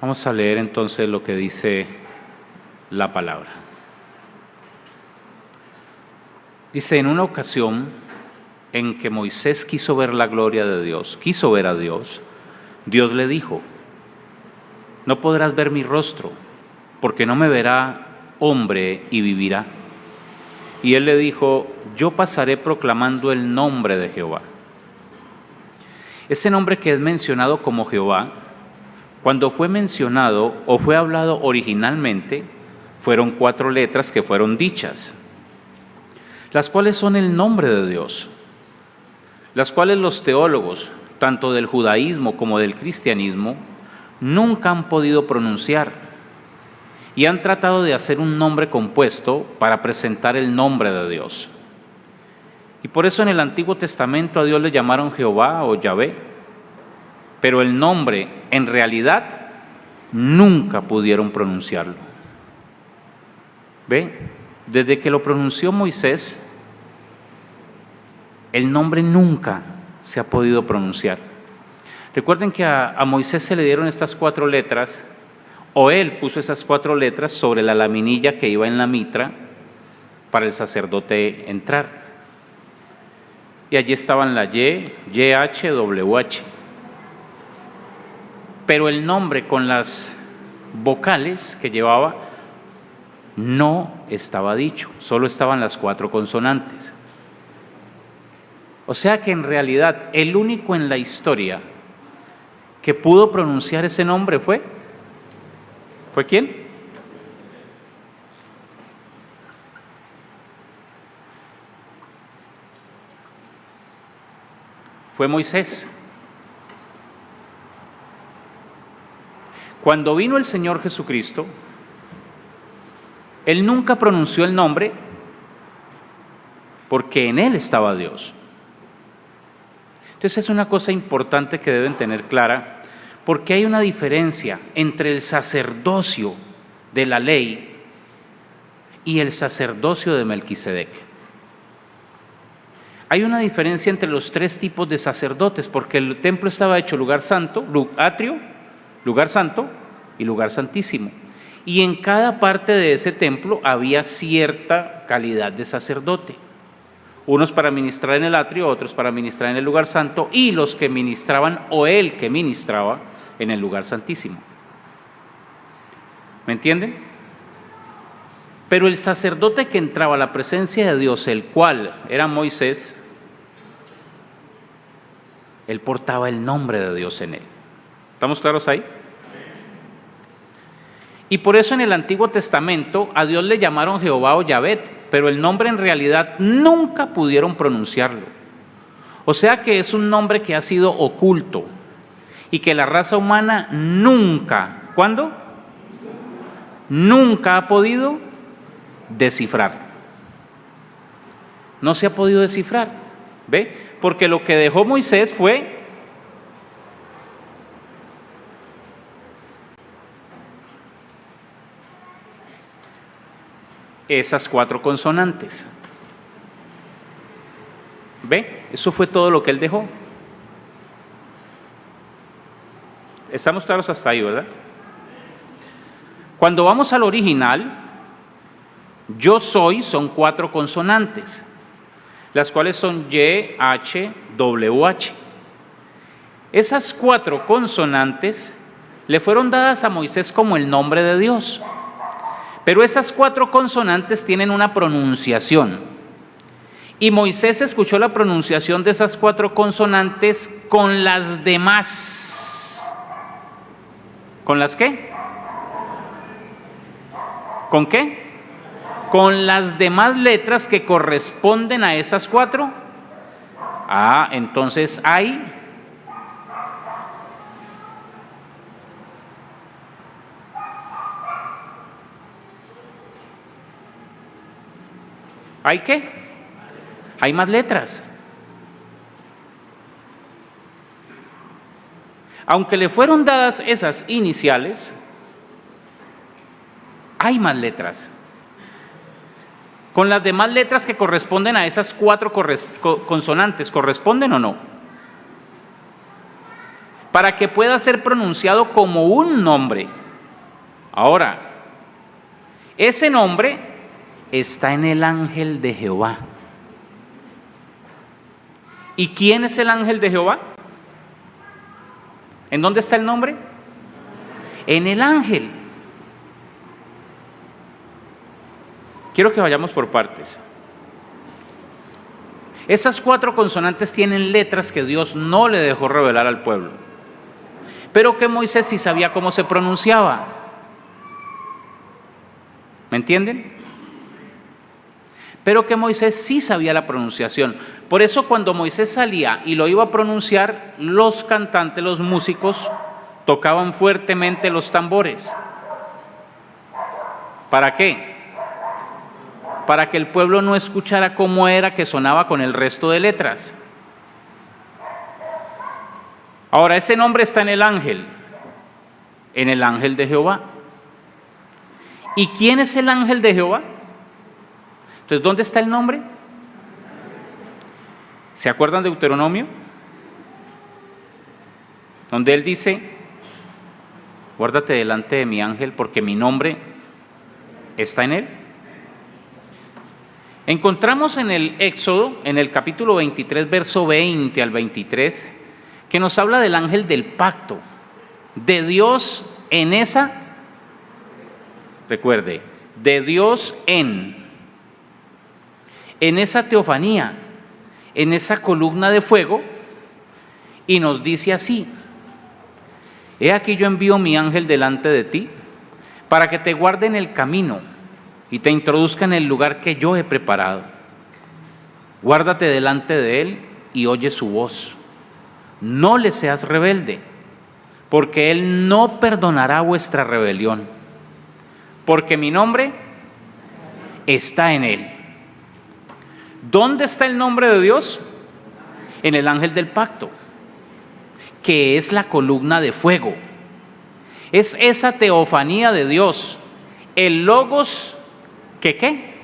Vamos a leer entonces lo que dice la palabra. Dice, en una ocasión en que Moisés quiso ver la gloria de Dios, quiso ver a Dios, Dios le dijo, no podrás ver mi rostro, porque no me verá hombre y vivirá. Y él le dijo, yo pasaré proclamando el nombre de Jehová. Ese nombre que es mencionado como Jehová, cuando fue mencionado o fue hablado originalmente, fueron 4 letras que fueron dichas, las cuales son el nombre de Dios, las cuales los teólogos, tanto del judaísmo como del cristianismo, nunca han podido pronunciar y han tratado de hacer un nombre compuesto para presentar el nombre de Dios. Y por eso en el Antiguo Testamento a Dios le llamaron Jehová o Yahvé, pero el nombre en realidad nunca pudieron pronunciarlo. ¿Ve? Desde que lo pronunció Moisés, el nombre nunca se ha podido pronunciar. Recuerden que a Moisés se le dieron estas 4 letras, o él puso esas 4 letras sobre la laminilla que iba en la mitra para el sacerdote entrar. Y allí estaban la Y, YH, WH. Pero el nombre con las vocales que llevaba no estaba dicho, solo estaban las 4 consonantes. O sea que en realidad el único en la historia que pudo pronunciar ese nombre ¿fue quién? Fue Moisés. Cuando vino el Señor Jesucristo, Él nunca pronunció el nombre porque en Él estaba Dios. Entonces es una cosa importante que deben tener clara, porque hay una diferencia entre el sacerdocio de la ley y el sacerdocio de Melquisedec. Hay una diferencia entre los 3 tipos de sacerdotes, porque el templo estaba hecho lugar santo, atrio, lugar santo y lugar santísimo. Y en cada parte de ese templo había cierta calidad de sacerdote. Unos para ministrar en el atrio, otros para ministrar en el lugar santo, y los que ministraban o el que ministraba en el lugar santísimo. ¿Me entienden? Pero el sacerdote que entraba a la presencia de Dios, el cual era Moisés, él portaba el nombre de Dios en él. ¿Estamos claros ahí? Y por eso en el Antiguo Testamento a Dios le llamaron Jehová o Yavet, pero el nombre en realidad nunca pudieron pronunciarlo. O sea que es un nombre que ha sido oculto y que la raza humana nunca, ¿cuándo? Nunca ha podido descifrar. No se ha podido descifrar, ¿ve? Porque lo que dejó Moisés fue esas 4 consonantes. ¿Ve? Eso fue todo lo que él dejó. Estamos claros hasta ahí, ¿verdad? Cuando vamos al original, yo soy son 4 consonantes, las cuales son Y, H, WH. Esas 4 consonantes le fueron dadas a Moisés como el nombre de Dios. Pero esas 4 consonantes tienen una pronunciación. Y Moisés escuchó la pronunciación de esas 4 consonantes con las demás. ¿Con las qué? ¿Con qué? Con las demás letras que corresponden a esas 4. Entonces hay ¿hay qué? Hay más letras. Aunque le fueron dadas esas iniciales, hay más letras. Con las demás letras que corresponden a esas 4 consonantes, ¿corresponden o no? Para que pueda ser pronunciado como un nombre. Ahora, ese nombre está en el ángel de Jehová. ¿Y quién es el ángel de Jehová? ¿En dónde está el nombre? En el ángel. Quiero que vayamos por partes. Esas 4 consonantes tienen letras que Dios no le dejó revelar al pueblo, pero que Moisés sí sabía cómo se pronunciaba. ¿Me entienden? Pero que Moisés sí sabía la pronunciación. Por eso cuando Moisés salía y lo iba a pronunciar, los cantantes, los músicos, tocaban fuertemente los tambores. ¿Para qué? Para que el pueblo no escuchara cómo era que sonaba con el resto de letras. Ahora, ese nombre está en el ángel de Jehová. ¿Y quién es el ángel de Jehová? Entonces, ¿dónde está el nombre? ¿Se acuerdan de Deuteronomio? donde Él dice: guárdate delante de mi ángel porque mi nombre está en él. Encontramos en el Éxodo, en el capítulo 23, verso 20 al 23, que nos habla del ángel del pacto, de Dios en esa, recuerde, de Dios en esa teofanía, en esa columna de fuego, y nos dice así: he aquí yo envío mi ángel delante de ti, para que te guarde en el camino y te introduzca en el lugar que yo he preparado. Guárdate delante de él y oye su voz. No le seas rebelde, porque él no perdonará vuestra rebelión, porque mi nombre está en él. ¿Dónde está el nombre de Dios? En el ángel del pacto, que es la columna de fuego. Es esa teofanía de Dios, el logos, ¿que qué?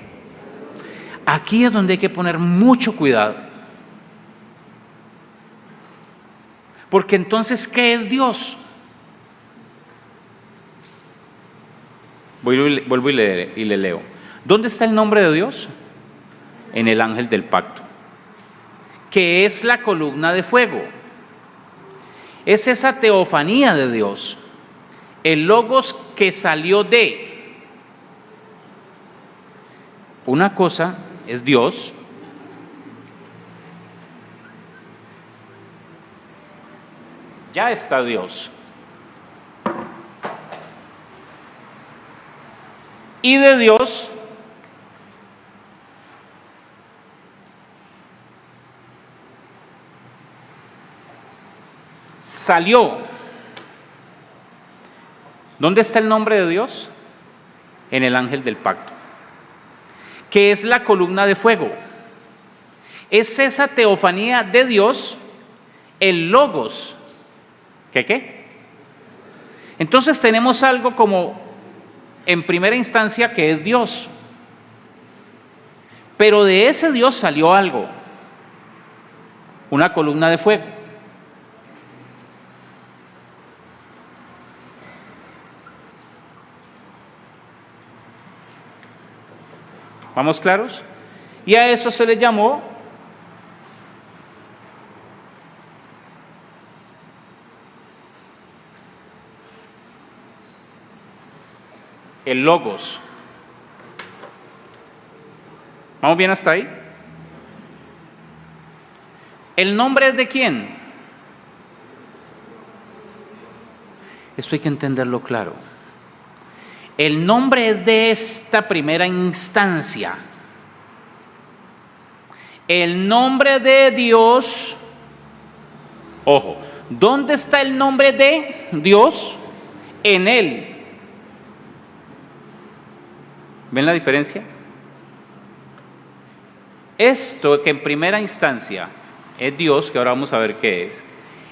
Aquí es donde hay que poner mucho cuidado. Porque entonces, ¿qué es Dios? Vuelvo y le leo. ¿Dónde está el nombre de Dios? En el ángel del pacto, que es la columna de fuego. Es esa teofanía de Dios, el logos que salió de. Una cosa es Dios, ya está Dios, y de Dios salió. ¿Dónde está el nombre de Dios? En el ángel del pacto, que es la columna de fuego. Es esa teofanía de Dios, el logos. ¿Qué? Entonces tenemos algo como, en primera instancia, que es Dios. Pero de ese Dios salió algo, una columna de fuego. ¿Vamos claros? Y a eso se le llamó el logos. ¿Vamos bien hasta ahí? ¿El nombre es de quién? Esto hay que entenderlo claro. El nombre es de esta primera instancia. El nombre de Dios, ojo, ¿dónde está el nombre de Dios? En Él. ¿Ven la diferencia? Esto que en primera instancia es Dios, que ahora vamos a ver qué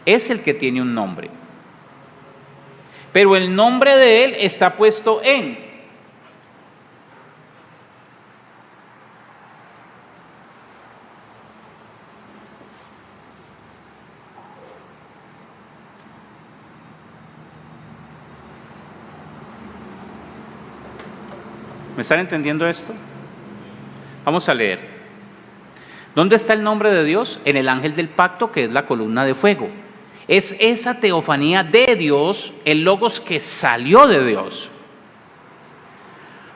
es el que tiene un nombre. Pero el nombre de Él está puesto en. ¿Me están entendiendo esto? Vamos a leer. ¿Dónde está el nombre de Dios? En el ángel del pacto, que es la columna de fuego. Es esa teofanía de Dios, el logos que salió de Dios.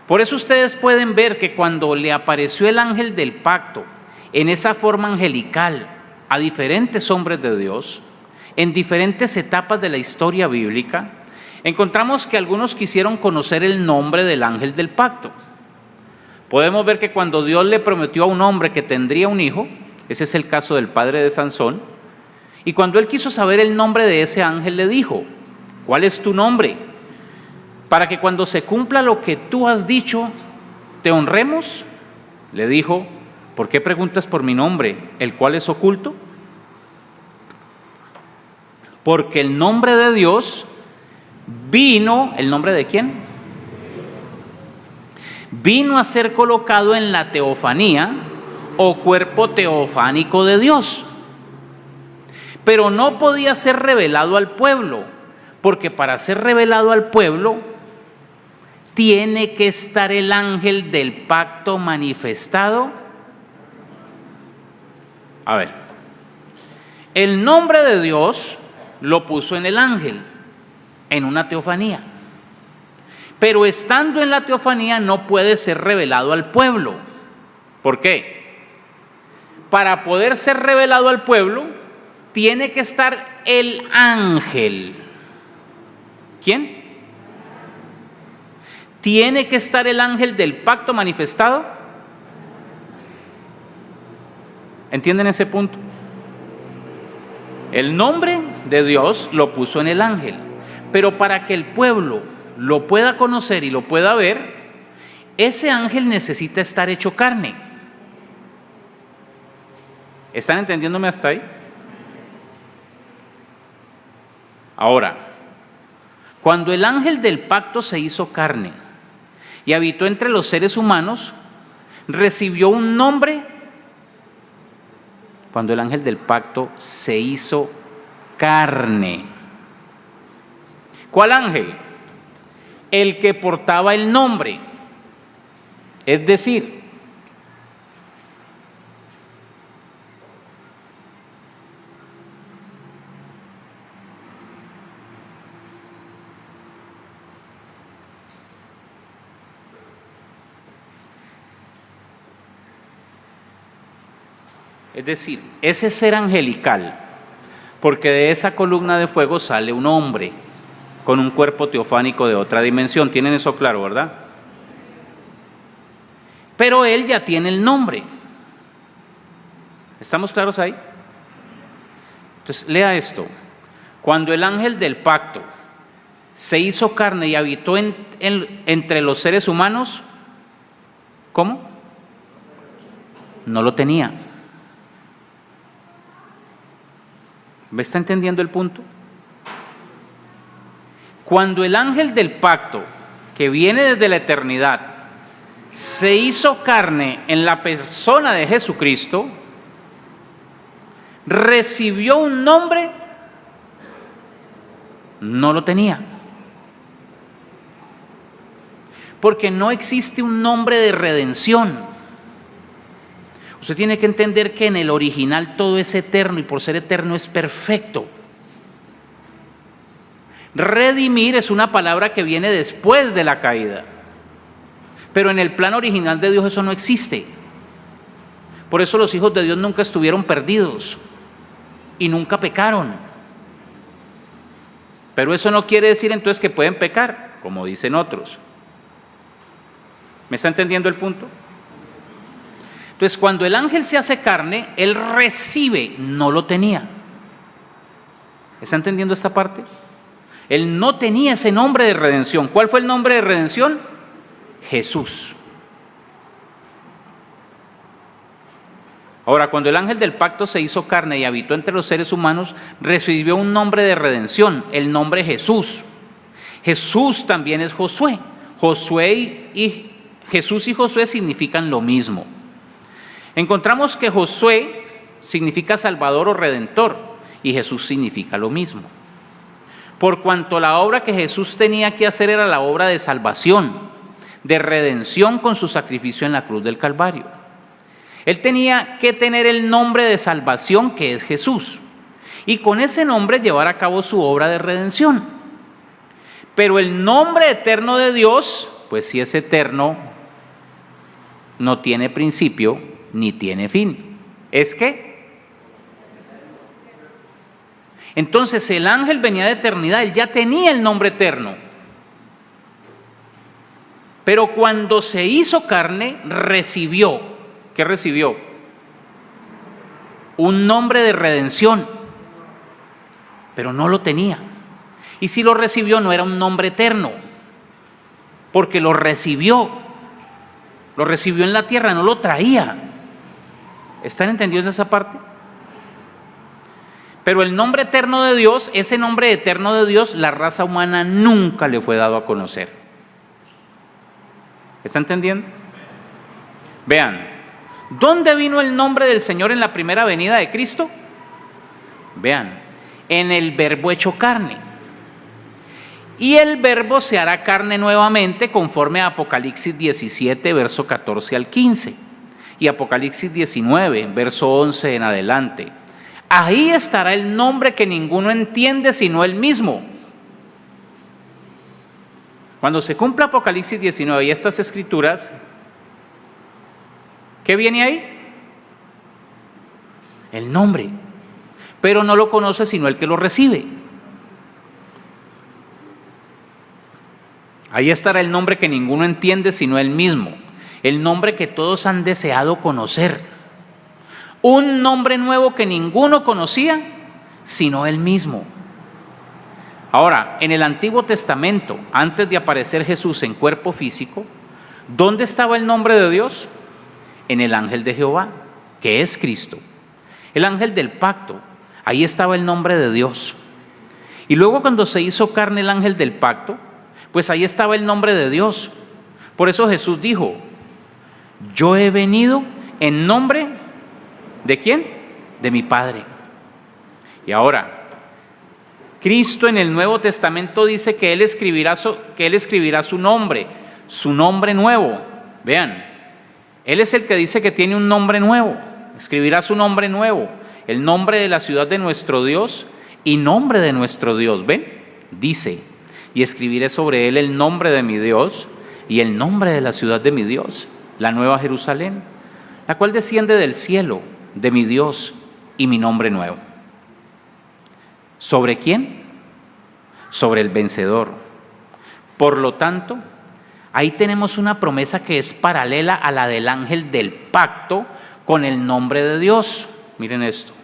Por eso ustedes pueden ver que cuando le apareció el ángel del pacto en esa forma angelical a diferentes hombres de Dios, en diferentes etapas de la historia bíblica, encontramos que algunos quisieron conocer el nombre del ángel del pacto. Podemos ver que cuando Dios le prometió a un hombre que tendría un hijo, ese es el caso del padre de Sansón, y cuando él quiso saber el nombre de ese ángel, le dijo: ¿cuál es tu nombre? Para que cuando se cumpla lo que tú has dicho, te honremos. Le dijo: ¿por qué preguntas por mi nombre, el cual es oculto? Porque el nombre de Dios vino, ¿el nombre de quién? Vino a ser colocado en la teofanía o cuerpo teofánico de Dios. pero no podía ser revelado al pueblo, porque para ser revelado al pueblo tiene que estar el ángel del pacto manifestado. A ver, el nombre de Dios lo puso en el ángel, en una teofanía. Pero estando en la teofanía no puede ser revelado al pueblo. ¿Por qué? Para poder ser revelado al pueblo, tiene que estar el ángel. ¿Quién? Tiene que estar el ángel del pacto manifestado. ¿Entienden ese punto? El nombre de Dios lo puso en el ángel, pero para que el pueblo lo pueda conocer y lo pueda ver, ese ángel necesita estar hecho carne. ¿Están entendiéndome hasta ahí? Ahora, cuando el ángel del pacto se hizo carne y habitó entre los seres humanos, recibió un nombre. Cuando el ángel del pacto se hizo carne. ¿Cuál ángel? El que portaba el nombre. Es decir, ese ser angelical, porque de esa columna de fuego sale un hombre con un cuerpo teofánico de otra dimensión. ¿Tienen eso claro, verdad? Pero él ya tiene el nombre. ¿Estamos claros ahí? Entonces, lea esto. Cuando el ángel del pacto se hizo carne y habitó entre los seres humanos, ¿cómo? No lo tenía. ¿Me está entendiendo el punto? Cuando el ángel del pacto, que viene desde la eternidad, se hizo carne en la persona de Jesucristo, recibió un nombre, no lo tenía. Porque no existe un nombre de redención. Usted tiene que entender que en el original todo es eterno y por ser eterno es perfecto. Redimir es una palabra que viene después de la caída. Pero en el plan original de Dios eso no existe. Por eso los hijos de Dios nunca estuvieron perdidos y nunca pecaron. Pero eso no quiere decir entonces que pueden pecar, como dicen otros. ¿Me está entendiendo el punto? Entonces, cuando el ángel se hace carne, él recibe, no lo tenía. ¿Está entendiendo esta parte? Él no tenía ese nombre de redención. ¿Cuál fue el nombre de redención? Jesús. Ahora, cuando el ángel del pacto se hizo carne y habitó entre los seres humanos, recibió un nombre de redención, el nombre Jesús. Jesús también es Josué. Jesús y Josué significan lo mismo. Encontramos que Josué significa Salvador o Redentor y Jesús significa lo mismo. Por cuanto la obra que Jesús tenía que hacer era la obra de salvación, de redención con su sacrificio en la cruz del Calvario. Él tenía que tener el nombre de salvación que es Jesús y con ese nombre llevar a cabo su obra de redención. Pero el nombre eterno de Dios, pues si es eterno, no tiene principio ni tiene fin. ¿Es qué? Entonces el ángel venía de eternidad, él ya tenía el nombre eterno. Pero cuando se hizo carne, recibió. ¿Qué recibió? Un nombre de redención. Pero no lo tenía. Y si lo recibió, no era un nombre eterno. Porque lo recibió. Lo recibió en la tierra, no lo traía. ¿Están entendiendo esa parte? Pero el nombre eterno de Dios, ese nombre eterno de Dios, la raza humana nunca le fue dado a conocer. ¿Está entendiendo? Vean, ¿dónde vino el nombre del Señor en la primera venida de Cristo? Vean, en el Verbo hecho carne. Y el Verbo se hará carne nuevamente conforme a Apocalipsis 17, verso 14 al 15. Y Apocalipsis 19, verso 11 en adelante. Ahí estará el nombre que ninguno entiende sino él mismo. Cuando se cumpla Apocalipsis 19 y estas escrituras, ¿qué viene ahí? El nombre. Pero no lo conoce sino el que lo recibe. Ahí estará el nombre que ninguno entiende sino él mismo. El nombre que todos han deseado conocer. Un nombre nuevo que ninguno conocía sino él mismo. Ahora, en el Antiguo Testamento, antes de aparecer Jesús en cuerpo físico, ¿dónde estaba el nombre de Dios? En el ángel de Jehová, que es Cristo. El ángel del pacto, ahí estaba el nombre de Dios. Y luego cuando se hizo carne el ángel del pacto, pues ahí estaba el nombre de Dios. Por eso Jesús dijo, yo he venido en nombre ¿de quién? De mi Padre. Y ahora, Cristo en el Nuevo Testamento dice que Él escribirá su nombre nuevo. Vean, Él es el que dice que tiene un nombre nuevo, escribirá su nombre nuevo, el nombre de la ciudad de nuestro Dios y nombre de nuestro Dios. ¿Ven? Dice, y escribiré sobre él el nombre de mi Dios y el nombre de la ciudad de mi Dios, la nueva Jerusalén, la cual desciende del cielo de mi Dios y mi nombre nuevo. ¿Sobre quién? Sobre el vencedor. Por lo tanto, ahí tenemos una promesa que es paralela a la del ángel del pacto con el nombre de Dios. Miren esto.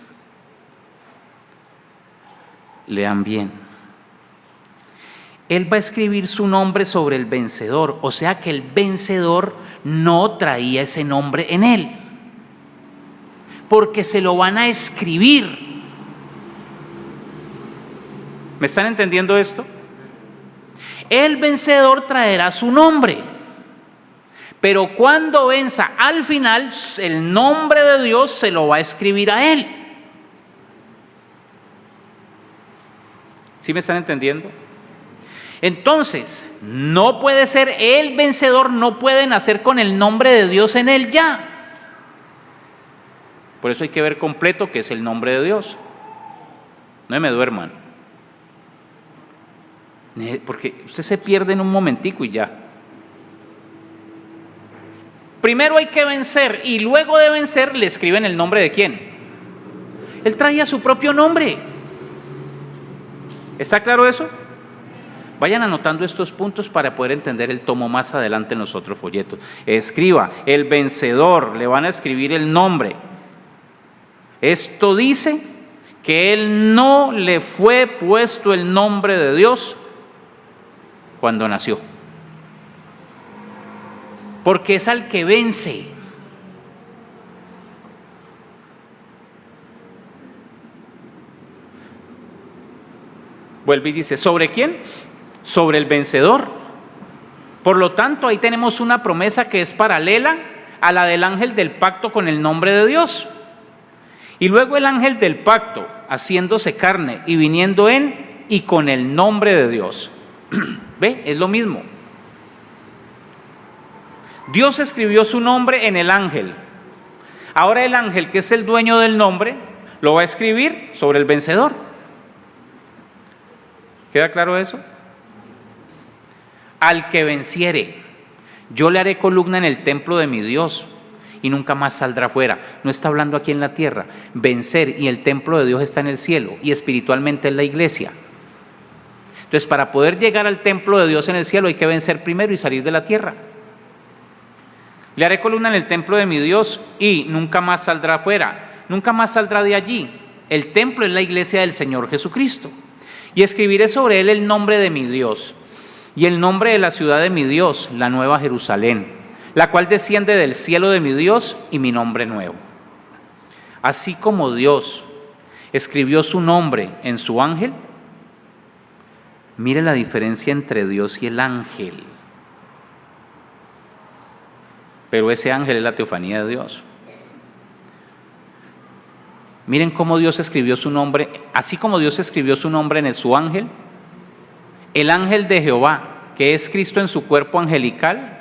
Lean bien. Él va a escribir su nombre sobre el vencedor, o sea que el vencedor no traía ese nombre en él, porque se lo van a escribir. ¿Me están entendiendo esto? El vencedor traerá su nombre, pero cuando venza al final, el nombre de Dios se lo va a escribir a él. ¿Sí me están entendiendo? Entonces, no puede ser el vencedor, no puede nacer con el nombre de Dios en él ya. Por eso hay que ver completo qué es el nombre de Dios. No me duerman. Porque usted se pierde en un momentico y ya. Primero hay que vencer y luego de vencer le escriben el nombre de quién. Él traía su propio nombre. ¿Está claro eso? Vayan anotando estos puntos para poder entender el tomo más adelante en los otros folletos. Escriba, el vencedor, le van a escribir el nombre. Esto dice que él no le fue puesto el nombre de Dios cuando nació, porque es al que vence. Vuelve y dice, ¿sobre quién? Sobre el vencedor. Por lo tanto, ahí tenemos una promesa que es paralela a la del ángel del pacto con el nombre de Dios. Y luego el ángel del pacto, haciéndose carne y viniendo en y con el nombre de Dios. ¿Ve? Es lo mismo. Dios escribió su nombre en el ángel. Ahora el ángel, que es el dueño del nombre, lo va a escribir sobre el vencedor. ¿Queda claro eso? Al que venciere, yo le haré columna en el templo de mi Dios y nunca más saldrá fuera. No está hablando aquí en la tierra. Vencer, y el templo de Dios está en el cielo y espiritualmente es la iglesia. Entonces, para poder llegar al templo de Dios en el cielo hay que vencer primero y salir de la tierra. Le haré columna en el templo de mi Dios y nunca más saldrá fuera. Nunca más saldrá de allí. El templo es la iglesia del Señor Jesucristo. Y escribiré sobre él el nombre de mi Dios y el nombre de la ciudad de mi Dios, la nueva Jerusalén, la cual desciende del cielo de mi Dios y mi nombre nuevo. Así como Dios escribió su nombre en su ángel, mire la diferencia entre Dios y el ángel. Pero ese ángel es la teofanía de Dios. Miren cómo Dios escribió su nombre, así como Dios escribió su nombre en su ángel, el ángel de Jehová, que es Cristo en su cuerpo angelical,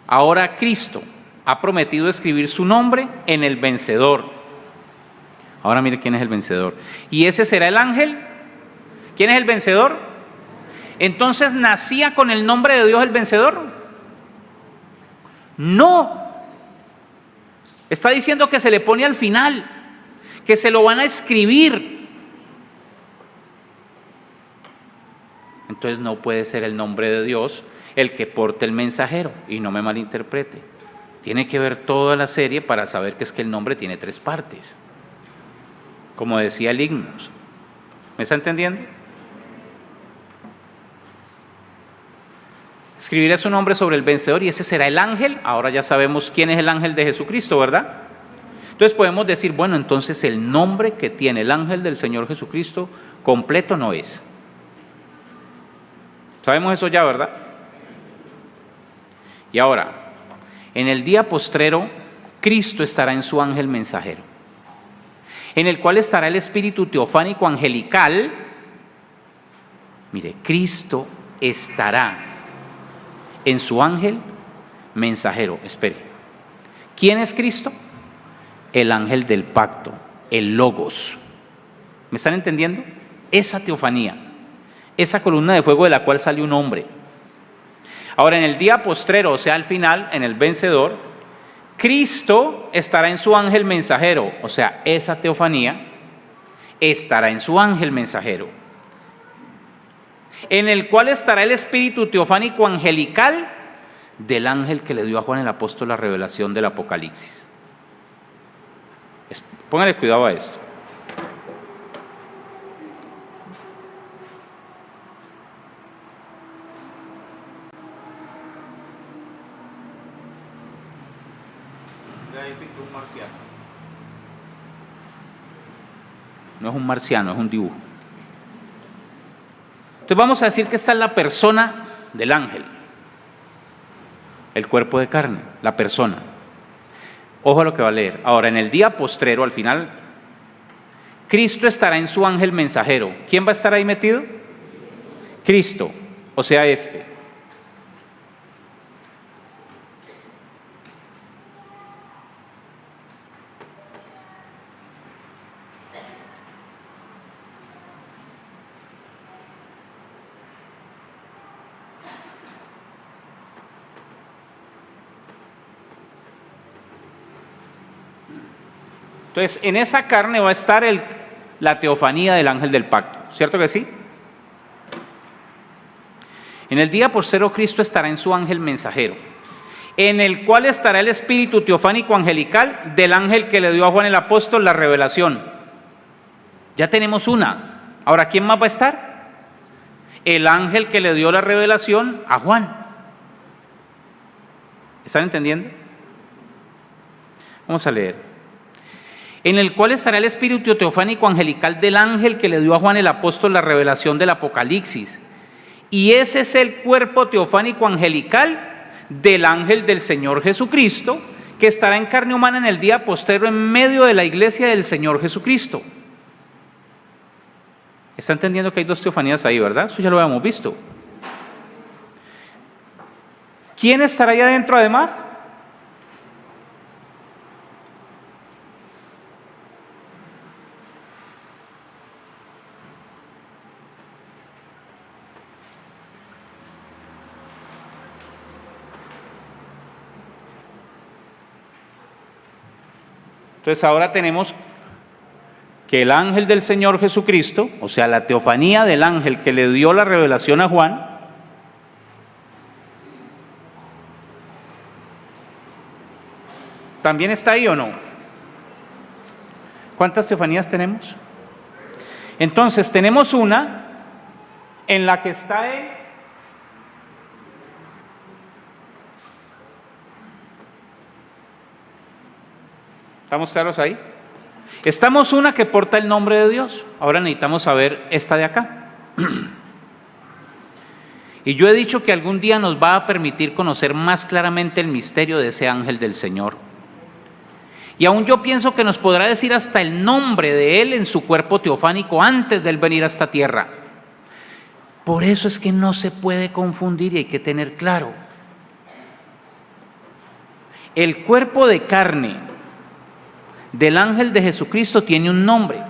ahora Cristo ha prometido escribir su nombre en el vencedor. Ahora mire quién es el vencedor. Y ese será el ángel. ¿Quién es el vencedor? Entonces, ¿nacía con el nombre de Dios el vencedor? No. Está diciendo que se le pone al final, que se lo van a escribir. Entonces no puede ser el nombre de Dios el que porte el mensajero, y no me malinterprete. Tiene que ver toda la serie para saber que es que el nombre tiene 3 partes. Como decía el himnos. ¿Me está entendiendo? Escribiré su nombre sobre el vencedor y ese será el ángel. Ahora ya sabemos quién es el ángel de Jesucristo, ¿verdad? Entonces podemos decir, bueno, entonces el nombre que tiene el ángel del Señor Jesucristo completo no es. Sabemos eso ya, ¿verdad? Y ahora, en el día postrero, Cristo estará en su ángel mensajero, en el cual estará el espíritu teofánico angelical. Mire, Cristo estará en su ángel mensajero. Espere, ¿quién es Cristo? El ángel del pacto, el Logos. ¿Me están entendiendo? Esa teofanía, esa columna de fuego de la cual sale un hombre. Ahora, en el día postrero, o sea, al final, en el vencedor, Cristo estará en su ángel mensajero, o sea, esa teofanía estará en su ángel mensajero, en el cual estará el espíritu teofánico angelical del ángel que le dio a Juan el apóstol la revelación del Apocalipsis. Póngale cuidado a esto. No es un marciano, es un dibujo. Entonces vamos a decir que esta es la persona del ángel, el cuerpo de carne, la persona. Ojo a lo que va a leer. Ahora, en el día postrero, al final, Cristo estará en su ángel mensajero. ¿Quién va a estar ahí metido? Cristo, o sea, este. Entonces, en esa carne va a estar la teofanía del ángel del pacto, ¿cierto que sí? En el día postrero Cristo estará en su ángel mensajero, en el cual estará el espíritu teofánico angelical del ángel que le dio a Juan el apóstol la revelación. Ya tenemos una. Ahora, ¿quién más va a estar? El ángel que le dio la revelación a Juan. ¿Están entendiendo? Vamos a leer. En el cual estará el espíritu teofánico angelical del ángel que le dio a Juan el apóstol la revelación del Apocalipsis. Y ese es el cuerpo teofánico angelical del ángel del Señor Jesucristo, que estará en carne humana en el día postrero en medio de la iglesia del Señor Jesucristo. ¿Está entendiendo que hay 2 teofanías ahí, verdad? Eso ya lo habíamos visto. ¿Quién estará ahí adentro además? Entonces ahora tenemos que el ángel del Señor Jesucristo, o sea, la teofanía del ángel que le dio la revelación a Juan, ¿también está ahí o no? ¿Cuántas teofanías tenemos? Entonces tenemos una en la que está él. ¿Estamos claros ahí? Estamos una que porta el nombre de Dios. Ahora necesitamos saber esta de acá. Y yo he dicho que algún día nos va a permitir conocer más claramente el misterio de ese ángel del Señor. Y aún yo pienso que nos podrá decir hasta el nombre de Él en su cuerpo teofánico antes de Él venir a esta tierra. Por eso es que no se puede confundir y hay que tener claro. El cuerpo de carne del ángel de Jesucristo tiene un nombre.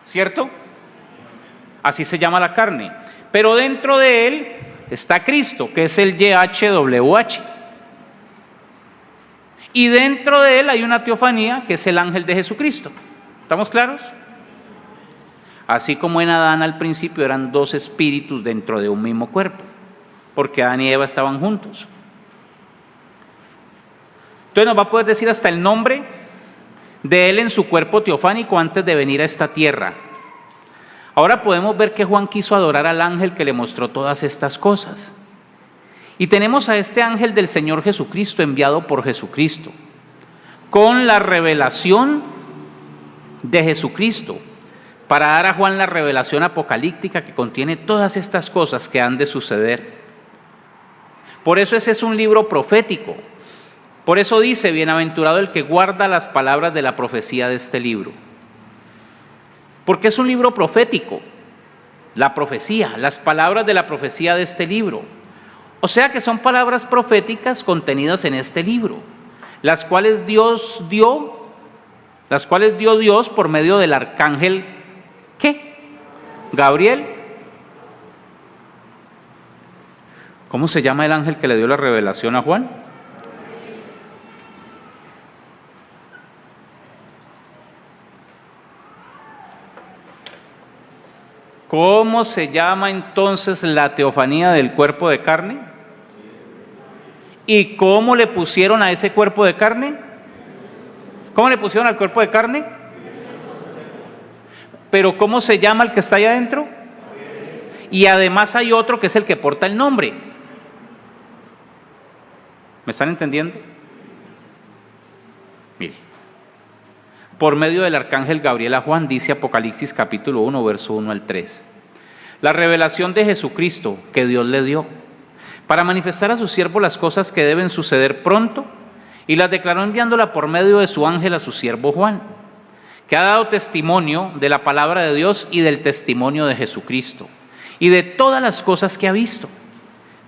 ¿Cierto? Así se llama la carne. Pero dentro de él está Cristo, que es el YHWH. Y dentro de él hay una teofanía, que es el ángel de Jesucristo. ¿Estamos claros? Así como en Adán al principio eran dos espíritus dentro de un mismo cuerpo, porque Adán y Eva estaban juntos. Entonces nos va a poder decir hasta el nombre de él en su cuerpo teofánico antes de venir a esta tierra. Ahora podemos ver que Juan quiso adorar al ángel que le mostró todas estas cosas. Y tenemos a este ángel del Señor Jesucristo enviado por Jesucristo, con la revelación de Jesucristo, para dar a Juan la revelación apocalíptica que contiene todas estas cosas que han de suceder. Por eso ese es un libro profético. Por eso dice, bienaventurado el que guarda las palabras de la profecía de este libro. Porque es un libro profético, la profecía, las palabras de la profecía de este libro. O sea que son palabras proféticas contenidas en este libro, las cuales dio Dios por medio del arcángel, ¿qué? Gabriel. ¿Cómo se llama el ángel que le dio la revelación a Juan? ¿Cómo se llama entonces la teofanía del cuerpo de carne? ¿Y cómo le pusieron a ese cuerpo de carne? ¿Cómo le pusieron al cuerpo de carne? Pero ¿cómo se llama el que está allá adentro? Y además hay otro que es el que porta el nombre. ¿Me están entendiendo? Mire, por medio del arcángel Gabriel a Juan, dice Apocalipsis capítulo 1, verso 1 al 3. La revelación de Jesucristo que Dios le dio para manifestar a su siervo las cosas que deben suceder pronto, y las declaró enviándola por medio de su ángel a su siervo Juan, que ha dado testimonio de la palabra de Dios y del testimonio de Jesucristo, y de todas las cosas que ha visto.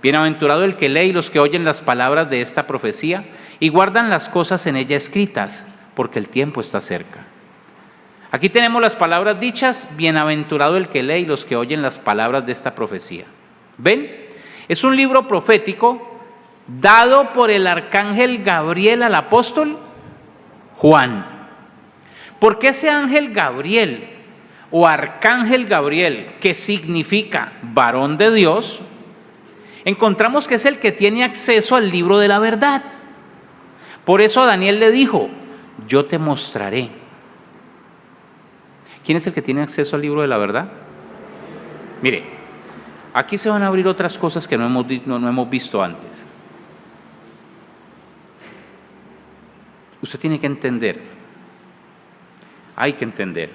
Bienaventurado el que lee y los que oyen las palabras de esta profecía y guardan las cosas en ella escritas, porque el tiempo está cerca. Aquí tenemos las palabras dichas, bienaventurado el que lee y los que oyen las palabras de esta profecía. ¿Ven? Es un libro profético dado por el arcángel Gabriel al apóstol Juan. ¿Por qué ese ángel Gabriel o arcángel Gabriel, que significa varón de Dios, encontramos que es el que tiene acceso al libro de la verdad? Por eso a Daniel le dijo, yo te mostraré. ¿Quién es el que tiene acceso al libro de la verdad? Mire, aquí se van a abrir otras cosas que no hemos visto antes. Usted tiene que entender, hay que entender,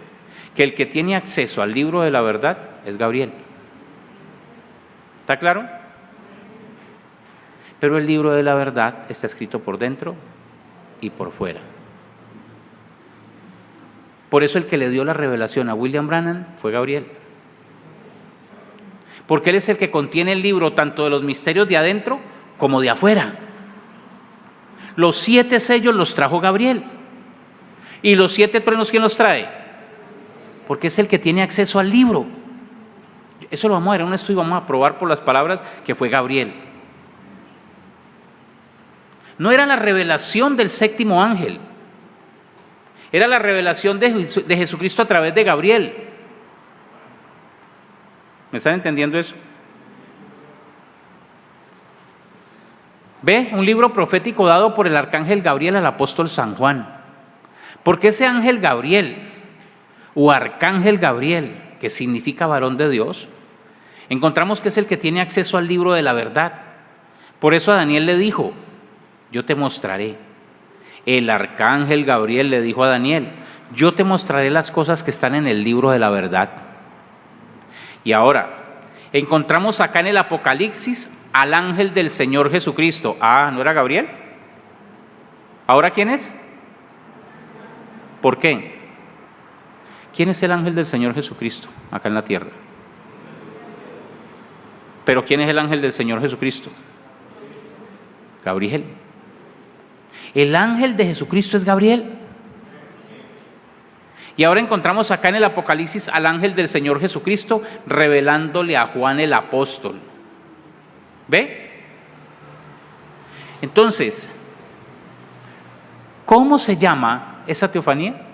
que el que tiene acceso al libro de la verdad es Gabriel. ¿Está claro? Pero el libro de la verdad está escrito por dentro y por fuera. Por eso el que le dio la revelación a William Branham fue Gabriel. Porque él es el que contiene el libro tanto de los misterios de adentro como de afuera. Los 7 sellos los trajo Gabriel. ¿Y los 7 truenos quién los trae? Porque es el que tiene acceso al libro. Eso lo vamos a ver en un estudio y vamos a probar por las palabras que fue Gabriel. No era la revelación del 7º ángel. Era la revelación de Jesucristo a través de Gabriel. ¿Me están entendiendo eso? Ve, un libro profético dado por el arcángel Gabriel al apóstol San Juan. Porque ese ángel Gabriel, o arcángel Gabriel, que significa varón de Dios, encontramos que es el que tiene acceso al libro de la verdad. Por eso a Daniel le dijo, yo te mostraré. El arcángel Gabriel le dijo a Daniel, yo te mostraré las cosas que están en el libro de la verdad. Y ahora, encontramos acá en el Apocalipsis al ángel del Señor Jesucristo. Ah, ¿no era Gabriel? ¿Ahora quién es? ¿Por qué? ¿Quién es el ángel del Señor Jesucristo acá en la tierra? ¿Pero quién es el ángel del Señor Jesucristo? Gabriel. El ángel de Jesucristo es Gabriel. Y ahora encontramos acá en el Apocalipsis al ángel del Señor Jesucristo revelándole a Juan el apóstol. ¿Ve? Entonces, ¿cómo se llama esa teofanía?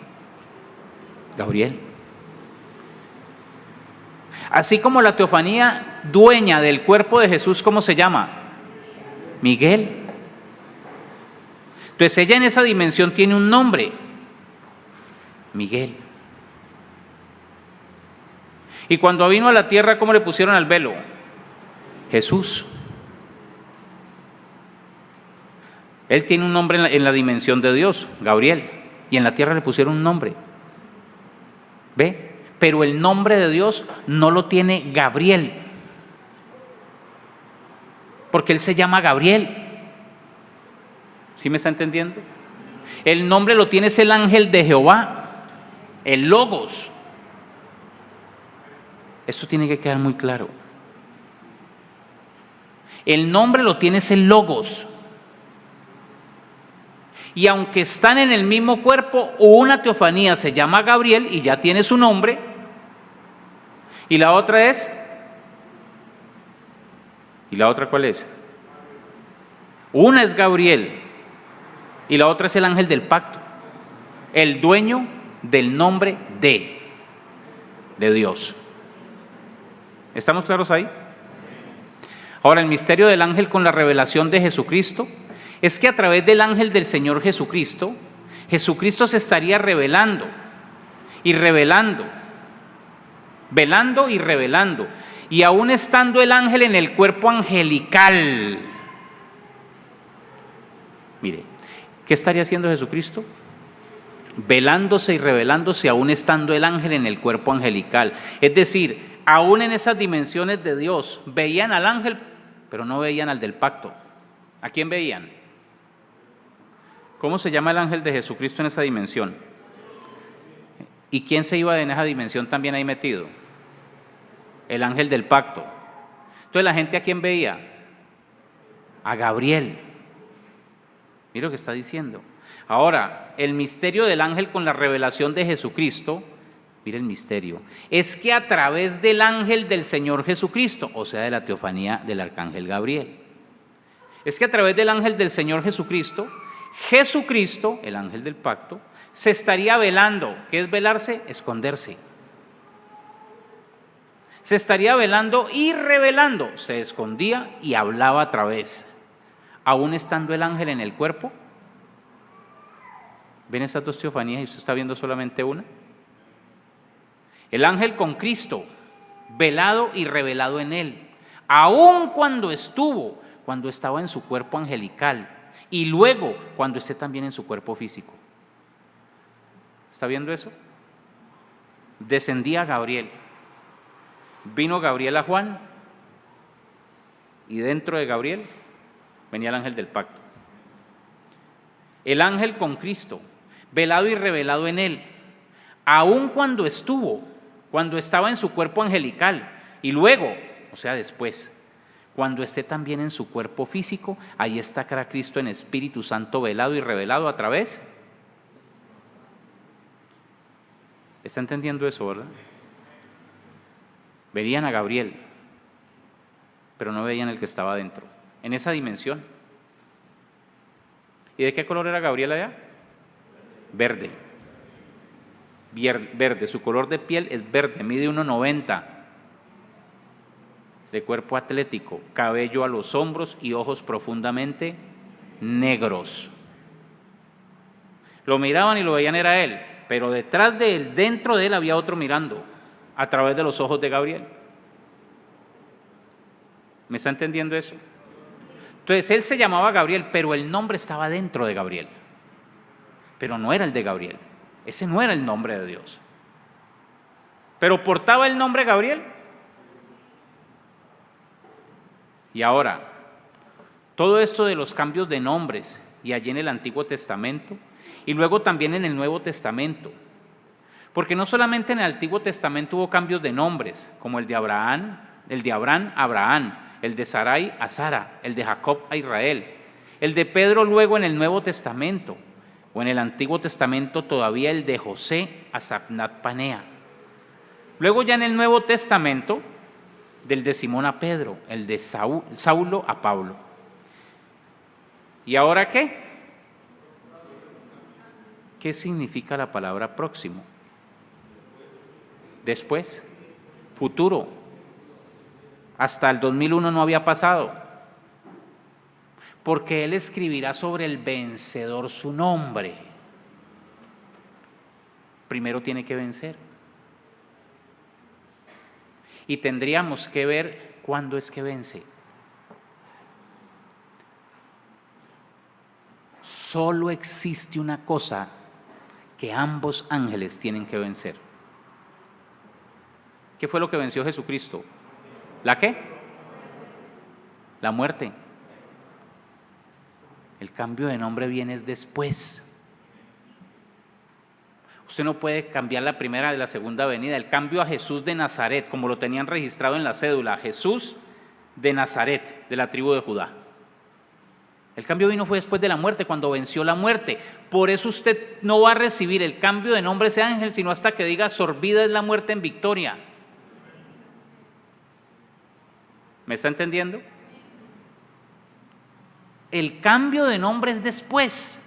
Gabriel. Así como la teofanía dueña del cuerpo de Jesús, ¿cómo se llama? Miguel. Entonces ella en esa dimensión tiene un nombre, Miguel. Y cuando vino a la tierra, ¿cómo le pusieron al velo? Jesús. Él tiene un nombre en la dimensión de Dios, Gabriel, y en la tierra le pusieron un nombre. ¿Ve? Pero el nombre de Dios no lo tiene Gabriel, porque Él se llama Gabriel. ¿Sí me está entendiendo? El nombre lo tiene es el ángel de Jehová, el Logos. Esto tiene que quedar muy claro. El nombre lo tiene es el Logos. Y aunque están en el mismo cuerpo, una teofanía se llama Gabriel y ya tiene su nombre, y la otra es, ¿y la otra cuál es? Una es Gabriel y la otra es el ángel del pacto, el dueño del nombre de Dios. ¿Estamos claros ahí? Ahora, el misterio del ángel con la revelación de Jesucristo es que a través del ángel del Señor Jesucristo, Jesucristo se estaría revelando y revelando, velando y revelando, y aún estando el ángel en el cuerpo angelical. Mire, ¿qué estaría haciendo Jesucristo? Velándose y revelándose aún estando el ángel en el cuerpo angelical. Es decir, aún en esas dimensiones de Dios, veían al ángel, pero no veían al del pacto. ¿A quién veían? ¿Cómo se llama el ángel de Jesucristo en esa dimensión? ¿Y quién se iba en esa dimensión también ahí metido? El ángel del pacto. Entonces, ¿la gente a quién veía? A Gabriel. Mira lo que está diciendo. Ahora, el misterio del ángel con la revelación de Jesucristo, mira el misterio, es que a través del ángel del Señor Jesucristo, o sea, de la teofanía del arcángel Gabriel, es que a través del ángel del Señor Jesucristo, Jesucristo, el ángel del pacto, se estaría velando. ¿Qué es velarse? Esconderse. Se estaría velando y revelando. Se escondía y hablaba a través. Aún estando el ángel en el cuerpo. ¿Ven estas dos teofanías y usted está viendo solamente una? El ángel con Cristo, velado y revelado en él. Aún cuando estaba en su cuerpo angelical. Y luego, cuando esté también en su cuerpo físico. ¿Está viendo eso? Descendía Gabriel. Vino Gabriel a Juan. Y dentro de Gabriel venía el ángel del pacto. El ángel con Cristo, velado y revelado en él. Aun cuando estaba en su cuerpo angelical. Y luego, o sea, después, cuando esté también en su cuerpo físico, ahí estará Cristo en Espíritu Santo velado y revelado a través. ¿Está entendiendo eso, verdad? Veían a Gabriel, pero no veían el que estaba dentro, en esa dimensión. ¿Y de qué color era Gabriel allá? Verde. Verde, su color de piel es verde, mide 1,90. De cuerpo atlético, cabello a los hombros y ojos profundamente negros. Lo miraban y lo veían, era él, pero detrás de él, dentro de él había otro mirando a través de los ojos de Gabriel. ¿Me está entendiendo eso? Entonces él se llamaba Gabriel, pero el nombre estaba dentro de Gabriel, pero no era el de Gabriel. Ese no era el nombre de Dios, pero portaba el nombre Gabriel. Y ahora, todo esto de los cambios de nombres, y allí en el Antiguo Testamento, y luego también en el Nuevo Testamento, porque no solamente en el Antiguo Testamento hubo cambios de nombres, como el de Abraham, Abraham, el de Sarai a Sara, el de Jacob a Israel, el de Pedro luego en el Nuevo Testamento, o en el Antiguo Testamento todavía el de José a Sabnat Panea. Luego ya en el Nuevo Testamento, del de Simón a Pedro, el de Saulo a Pablo. ¿Y ahora qué? ¿Qué significa la palabra próximo? Después, futuro. Hasta el 2001 no había pasado. Porque Él escribirá sobre el vencedor su nombre. Primero tiene que vencer. Y tendríamos que ver cuándo es que vence. Solo existe una cosa que ambos ángeles tienen que vencer. ¿Qué fue lo que venció Jesucristo? ¿La qué? La muerte. El cambio de nombre viene después. Usted no puede cambiar la primera de la segunda venida. El cambio a Jesús de Nazaret, como lo tenían registrado en la cédula, Jesús de Nazaret, de la tribu de Judá. El cambio vino fue después de la muerte, cuando venció la muerte. Por eso usted no va a recibir el cambio de nombre ese ángel, sino hasta que diga: sorbida es la muerte en victoria. ¿Me está entendiendo? El cambio de nombre es después,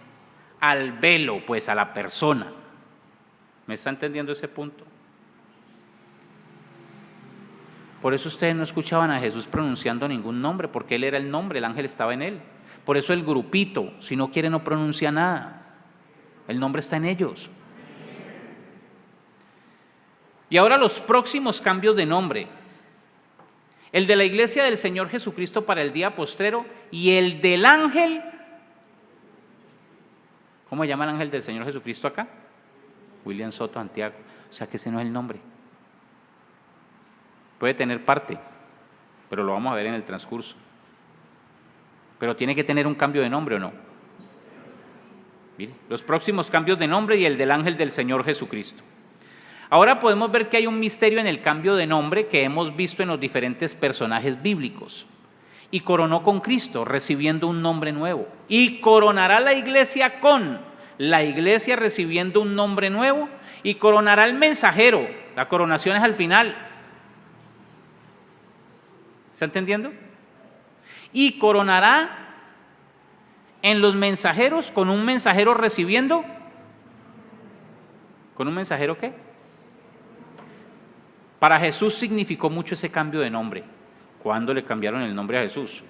al velo, pues a la persona. ¿Me está entendiendo ese punto? Por eso ustedes no escuchaban a Jesús pronunciando ningún nombre, porque Él era el nombre, el ángel estaba en Él. Por eso el grupito, si no quiere, no pronuncia nada. El nombre está en ellos. Y ahora los próximos cambios de nombre. El de la iglesia del Señor Jesucristo para el día postrero y el del ángel. ¿Cómo se llama el ángel del Señor Jesucristo acá? William Soto Santiago. O sea que ese no es el nombre. Puede tener parte, pero lo vamos a ver en el transcurso. Pero tiene que tener un cambio de nombre, ¿o no? Mire, los próximos cambios de nombre y el del ángel del Señor Jesucristo. Ahora podemos ver que hay un misterio en el cambio de nombre que hemos visto en los diferentes personajes bíblicos. Y coronó con Cristo, recibiendo un nombre nuevo. Y coronará la iglesia con la iglesia recibiendo un nombre nuevo. Y coronará el mensajero. La coronación es al final. ¿Está entendiendo? Y coronará en los mensajeros con un mensajero recibiendo. ¿Con un mensajero qué? Para Jesús significó mucho ese cambio de nombre. ¿Cuándo le cambiaron el nombre a Jesús?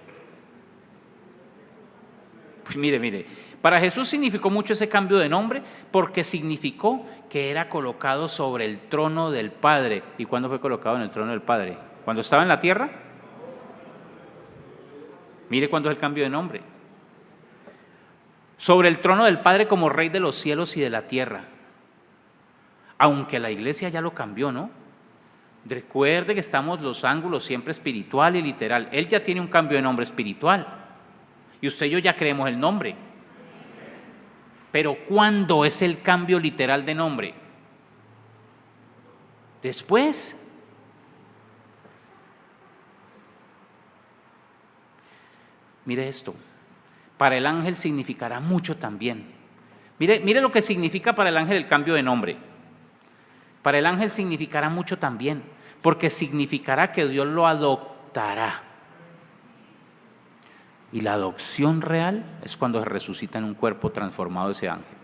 Pues mire, para Jesús significó mucho ese cambio de nombre porque significó que era colocado sobre el trono del Padre. ¿Y cuándo fue colocado en el trono del Padre? ¿Cuando estaba en la tierra? Mire cuándo es el cambio de nombre. Sobre el trono del Padre como Rey de los cielos y de la tierra. Aunque la iglesia ya lo cambió, ¿no? Recuerde que estamos los ángulos siempre espiritual y literal. Él ya tiene un cambio de nombre espiritual. Y usted y yo ya creemos el nombre. Pero ¿cuándo es el cambio literal de nombre? Después. Mire esto. Para el ángel significará mucho también. Mire lo que significa para el ángel el cambio de nombre. Para el ángel significará mucho también, porque significará que Dios lo adoptará. Y la adopción real es cuando se resucita en un cuerpo transformado ese ángel.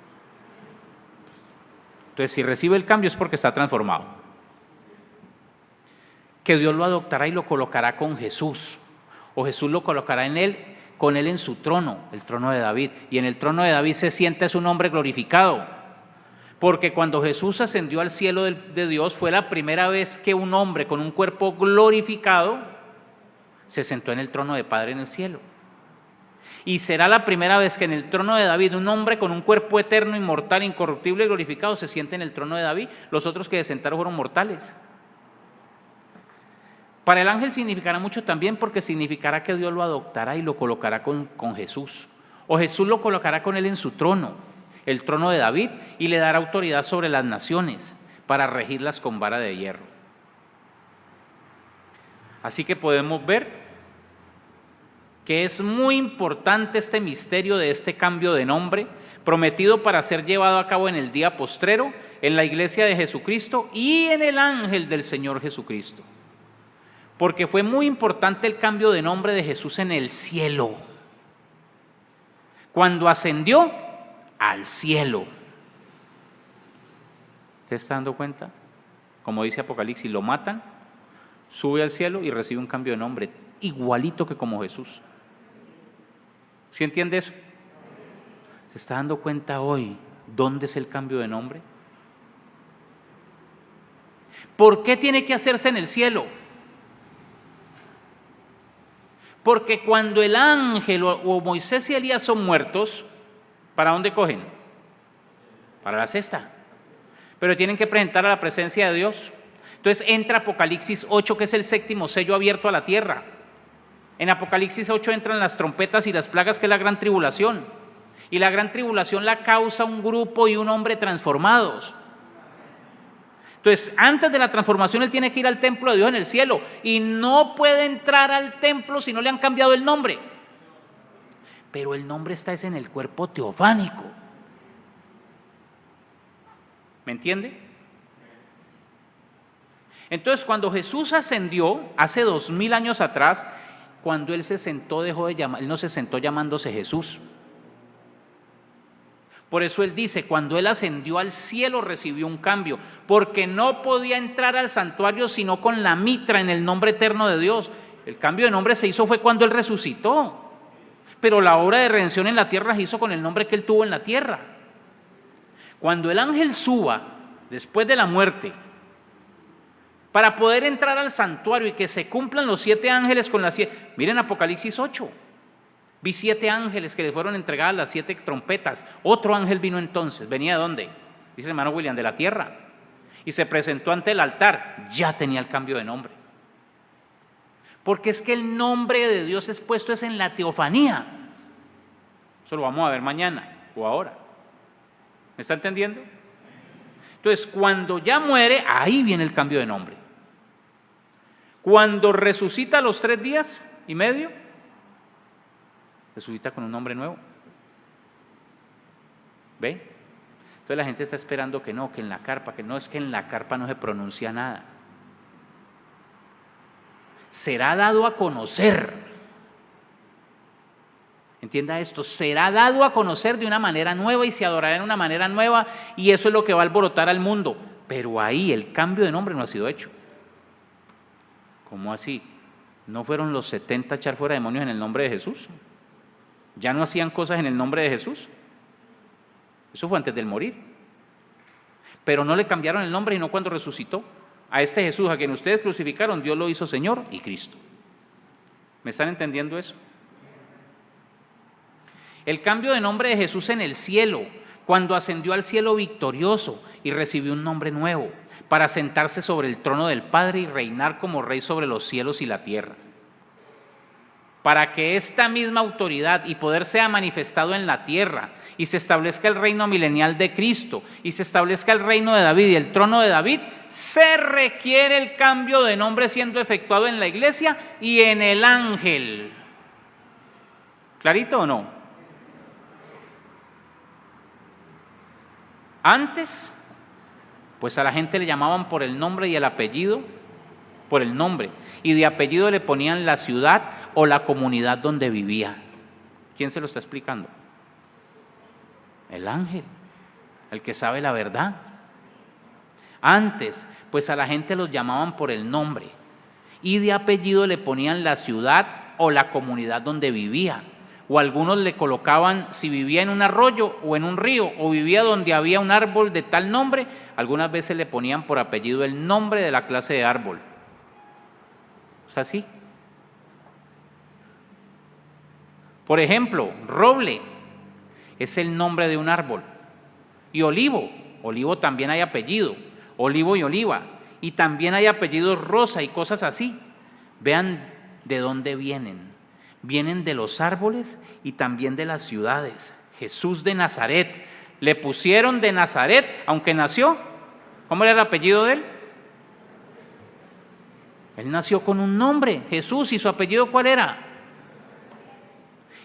Entonces, si recibe el cambio es porque está transformado. Que Dios lo adoptará y lo colocará con Jesús, o Jesús lo colocará en él, con él en su trono, el trono de David. Y en el trono de David se siente su nombre glorificado. Porque cuando Jesús ascendió al cielo de Dios fue la primera vez que un hombre con un cuerpo glorificado se sentó en el trono de Padre en el cielo. Y será la primera vez que en el trono de David un hombre con un cuerpo eterno, inmortal, incorruptible y glorificado se siente en el trono de David. Los otros que se sentaron fueron mortales. Para el ángel significará mucho también porque significará que Dios lo adoptará y lo colocará con Jesús. O Jesús lo colocará con él en su trono, el trono de David, y le dará autoridad sobre las naciones para regirlas con vara de hierro. Así que podemos ver que es muy importante este misterio de este cambio de nombre, prometido para ser llevado a cabo en el día postrero, en la iglesia de Jesucristo y en el ángel del Señor Jesucristo. Porque fue muy importante el cambio de nombre de Jesús en el cielo. Cuando ascendió al cielo. ¿Usted está dando cuenta? Como dice Apocalipsis, lo matan, sube al cielo y recibe un cambio de nombre, igualito que como Jesús. ¿Sí entiende eso? ¿Se está dando cuenta hoy dónde es el cambio de nombre? ¿Por qué tiene que hacerse en el cielo? Porque cuando el ángel o Moisés y Elías son muertos, ¿para dónde cogen? Para la cesta. Pero tienen que presentar a la presencia de Dios. Entonces entra Apocalipsis 8, que es el séptimo sello abierto a la tierra. En Apocalipsis 8 entran las trompetas y las plagas, que es la gran tribulación. Y la gran tribulación la causa un grupo y un hombre transformados. Entonces, antes de la transformación, él tiene que ir al templo de Dios en el cielo. Y no puede entrar al templo si no le han cambiado el nombre. Pero el nombre está en el cuerpo teofánico. ¿Me entiende? Entonces, cuando Jesús ascendió, hace 2000 años atrás, cuando él se sentó, él no se sentó llamándose Jesús. Por eso él dice, cuando él ascendió al cielo recibió un cambio, porque no podía entrar al santuario sino con la mitra en el nombre eterno de Dios. El cambio de nombre se hizo fue cuando él resucitó, pero la obra de redención en la tierra se hizo con el nombre que él tuvo en la tierra. Cuando el ángel suba después de la muerte, para poder entrar al santuario y que se cumplan los 7 ángeles con las 7, miren Apocalipsis 8. Vi 7 ángeles que le fueron entregadas las 7 trompetas. Otro ángel vino entonces. ¿Venía de dónde? Dice el hermano William, de la tierra. Y se presentó ante el altar. Ya tenía el cambio de nombre. Porque es que el nombre de Dios expuesto es en la teofanía. Eso lo vamos a ver mañana o ahora. ¿Me está entendiendo? Entonces, cuando ya muere, ahí viene el cambio de nombre. Cuando resucita a los 3 días y medio, resucita con un nombre nuevo. ¿Ve? Entonces la gente está esperando que no, que en la carpa, que no, es que en la carpa no se pronuncia nada. Será dado a conocer. Entienda esto, será dado a conocer de una manera nueva y se adorará de una manera nueva, y eso es lo que va a alborotar al mundo. Pero ahí el cambio de nombre no ha sido hecho. ¿Cómo así? ¿No fueron los 70 echar fuera demonios en el nombre de Jesús? ¿Ya no hacían cosas en el nombre de Jesús? Eso fue antes del morir. Pero no le cambiaron el nombre sino cuando resucitó. A este Jesús a quien ustedes crucificaron, Dios lo hizo Señor y Cristo. ¿Me están entendiendo eso? El cambio de nombre de Jesús en el cielo, cuando ascendió al cielo victorioso y recibió un nombre nuevo para sentarse sobre el trono del Padre y reinar como Rey sobre los cielos y la tierra. Para que esta misma autoridad y poder sea manifestado en la tierra y se establezca el reino milenial de Cristo y se establezca el reino de David y el trono de David, se requiere el cambio de nombre siendo efectuado en la iglesia y en el ángel. ¿Clarito o no? Antes, pues a la gente le llamaban por el nombre y el apellido, por el nombre, y de apellido le ponían la ciudad o la comunidad donde vivía. ¿Quién se lo está explicando? El ángel, el que sabe la verdad. Antes, pues a la gente los llamaban por el nombre y de apellido le ponían la ciudad o la comunidad donde vivía. O algunos le colocaban si vivía en un arroyo o en un río o vivía donde había un árbol de tal nombre, algunas veces le ponían por apellido el nombre de la clase de árbol. ¿Es así? Por ejemplo, roble es el nombre de un árbol. Y olivo, olivo también hay apellido, olivo y oliva. Y también hay apellidos rosa y cosas así. Vean de dónde vienen. Vienen de los árboles y también de las ciudades. Jesús de Nazaret. Le pusieron de Nazaret, aunque nació. ¿Cómo era el apellido de él? Él nació con un nombre, Jesús, ¿y su apellido cuál era?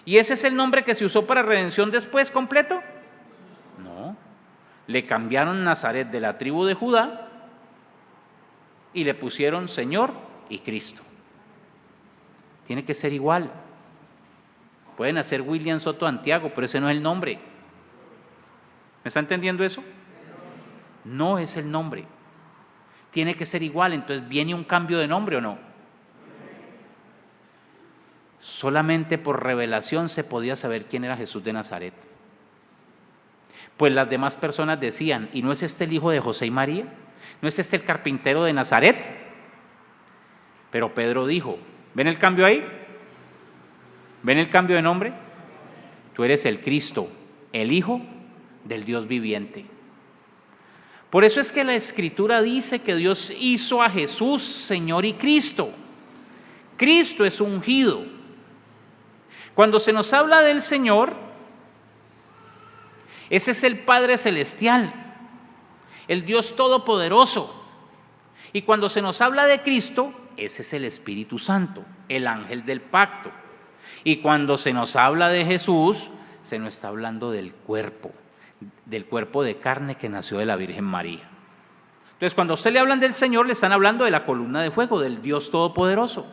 ¿Y ese es el nombre que se usó para redención después completo? No. Le cambiaron Nazaret de la tribu de Judá y le pusieron Señor y Cristo. Tiene que ser igual. Pueden hacer William Soto Antiago, pero ese no es el nombre. ¿Me está entendiendo eso? No es el nombre. Tiene que ser igual. Entonces, ¿viene un cambio de nombre o no? Solamente por revelación se podía saber quién era Jesús de Nazaret. Pues las demás personas decían, ¿y no es este el hijo de José y María? ¿No es este el carpintero de Nazaret? Pero Pedro dijo, ¿ven el cambio ahí? ¿Ven el cambio de nombre? Tú eres el Cristo, el Hijo del Dios viviente. Por eso es que la Escritura dice que Dios hizo a Jesús Señor y Cristo. Cristo es ungido. Cuando se nos habla del Señor, ese es el Padre Celestial, el Dios Todopoderoso. Y cuando se nos habla de Cristo, ese es el Espíritu Santo, el ángel del pacto. Y cuando se nos habla de Jesús, se nos está hablando del cuerpo de carne que nació de la Virgen María. Entonces, cuando a usted le hablan del Señor, le están hablando de la columna de fuego, del Dios Todopoderoso.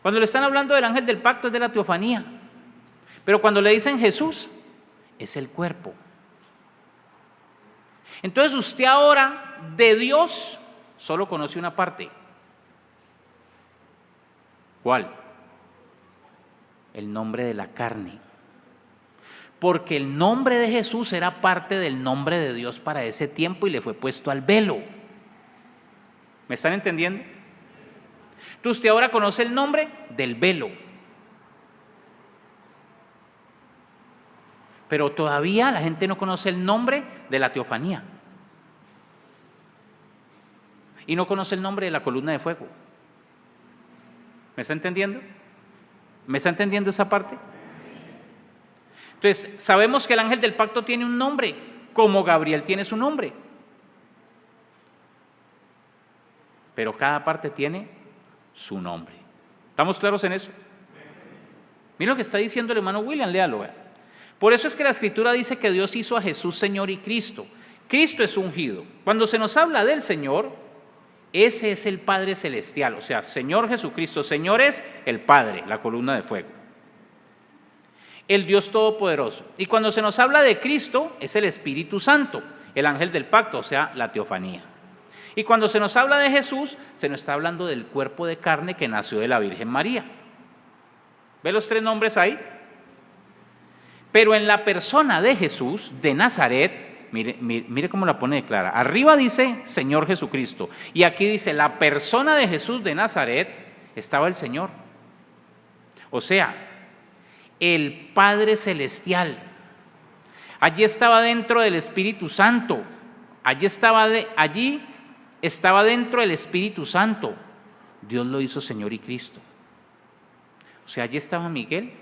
Cuando le están hablando del ángel del pacto, es de la teofanía. Pero cuando le dicen Jesús, es el cuerpo. Entonces, usted ahora de Dios solo conoce una parte. ¿Cuál? El nombre de la carne. Porque el nombre de Jesús era parte del nombre de Dios para ese tiempo y le fue puesto al velo. ¿Me están entendiendo? Entonces usted ahora conoce el nombre del velo. Pero todavía la gente no conoce el nombre de la teofanía. Y no conoce el nombre de la columna de fuego. ¿Me está entendiendo? ¿Me está entendiendo esa parte? Entonces, sabemos que el ángel del pacto tiene un nombre, como Gabriel tiene su nombre. Pero cada parte tiene su nombre. ¿Estamos claros en eso? Mira lo que está diciendo el hermano William, léalo. Por eso es que la Escritura dice que Dios hizo a Jesús Señor y Cristo. Cristo es ungido. Cuando se nos habla del Señor, ese es el Padre Celestial, o sea, Señor Jesucristo. Señor es el Padre, la columna de fuego. El Dios Todopoderoso. Y cuando se nos habla de Cristo, es el Espíritu Santo, el ángel del pacto, o sea, la teofanía. Y cuando se nos habla de Jesús, se nos está hablando del cuerpo de carne que nació de la Virgen María. ¿Ve los tres nombres ahí? Pero en la persona de Jesús de Nazaret, mire cómo la pone de clara. Arriba dice Señor Jesucristo y aquí dice la persona de Jesús de Nazaret estaba el Señor. O sea, el Padre Celestial. Allí estaba dentro del Espíritu Santo. Allí estaba dentro del Espíritu Santo. Dios lo hizo Señor y Cristo. O sea, allí estaba Miguel,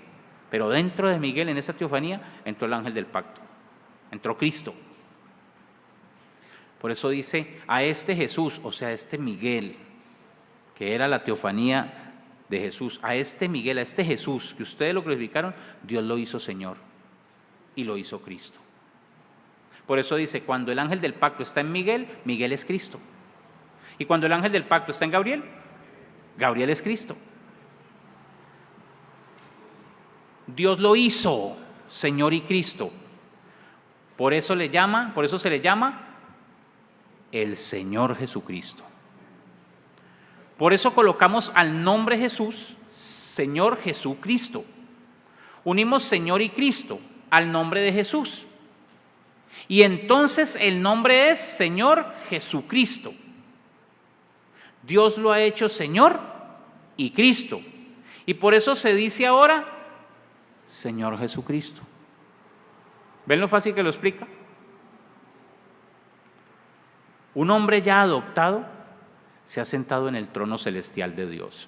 pero dentro de Miguel, en esa teofanía, entró el ángel del pacto. Entró Cristo. Por eso dice, a este Jesús, o sea, a este Miguel, que era la teofanía de Jesús, a este Miguel, a este Jesús, que ustedes lo glorificaron, Dios lo hizo Señor y lo hizo Cristo. Por eso dice, cuando el ángel del pacto está en Miguel, Miguel es Cristo. Y cuando el ángel del pacto está en Gabriel, Gabriel es Cristo. Dios lo hizo Señor y Cristo. Por eso se le llama el Señor Jesucristo. Por eso colocamos al nombre Jesús, Señor Jesucristo. Unimos Señor y Cristo al nombre de Jesús. Y entonces el nombre es Señor Jesucristo. Dios lo ha hecho Señor y Cristo. Y por eso se dice ahora Señor Jesucristo. ¿Ven lo fácil que lo explica? Un hombre ya adoptado se ha sentado en el trono celestial de Dios.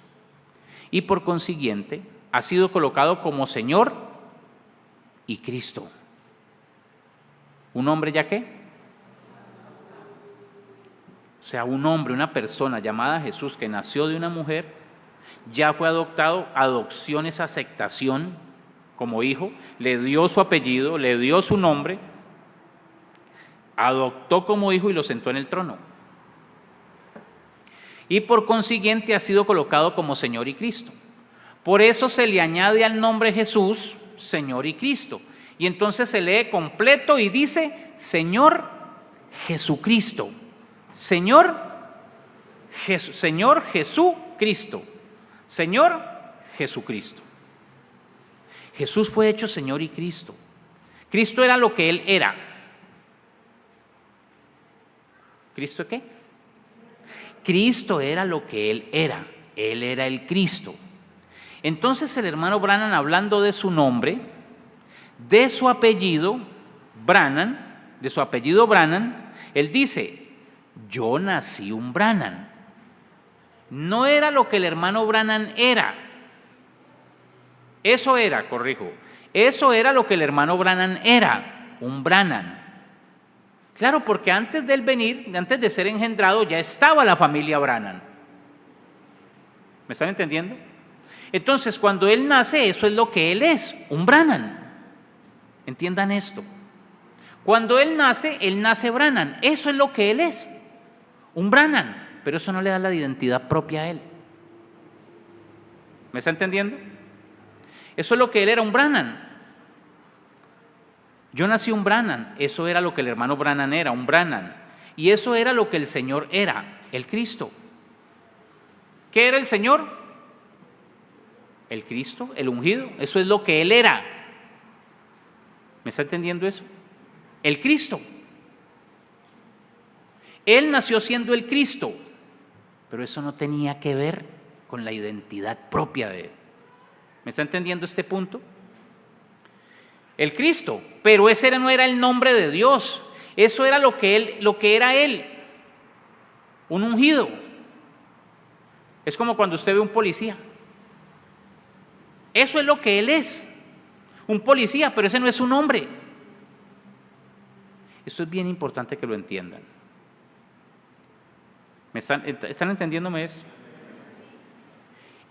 y por consiguiente ha sido colocado como Señor y Cristo. ¿Un hombre ya qué? O sea, un hombre, una persona llamada Jesús que nació de una mujer, ya fue adoptado. Adopción es aceptación como hijo, le dio su apellido, le dio su nombre, adoptó como hijo y lo sentó en el trono. Y por consiguiente ha sido colocado como Señor y Cristo. Por eso se le añade al nombre Jesús, Señor y Cristo. Y entonces se lee completo y dice, Señor Jesucristo. Señor Jesucristo. Señor Jesucristo. Jesús fue hecho Señor y Cristo. Cristo era lo que Él era. ¿Cristo qué? Cristo era lo que Él era. Él era el Cristo. Entonces el hermano Branham, hablando de su nombre, de su apellido Branham, él dice, yo nací un Branham. No era lo que el hermano Branham era. Eso era lo que el hermano Branham era, un Branham. Claro, porque antes de él venir, antes de ser engendrado, ya estaba la familia Branham. ¿Me están entendiendo? Entonces, cuando él nace, eso es lo que él es, un Branham. Entiendan esto. Cuando él nace Branham. Eso es lo que él es, un Branham. Pero eso no le da la identidad propia a él. ¿Me está entendiendo? Eso es lo que él era, un Branham. Yo nací un Branham. Eso era lo que el hermano Branham era, un Branham. Y eso era lo que el Señor era, el Cristo. ¿Qué era el Señor? El Cristo, el ungido. Eso es lo que Él era. ¿Me está entendiendo eso? El Cristo. Él nació siendo el Cristo, pero eso no tenía que ver con la identidad propia de Él. ¿Me está entendiendo este punto? El Cristo, pero ese no era el nombre de Dios. Eso era lo que era Él, un ungido. Es como cuando usted ve un policía. Eso es lo que Él es, un policía, pero ese no es su nombre. Esto es bien importante que lo entiendan. ¿Están entendiéndome esto?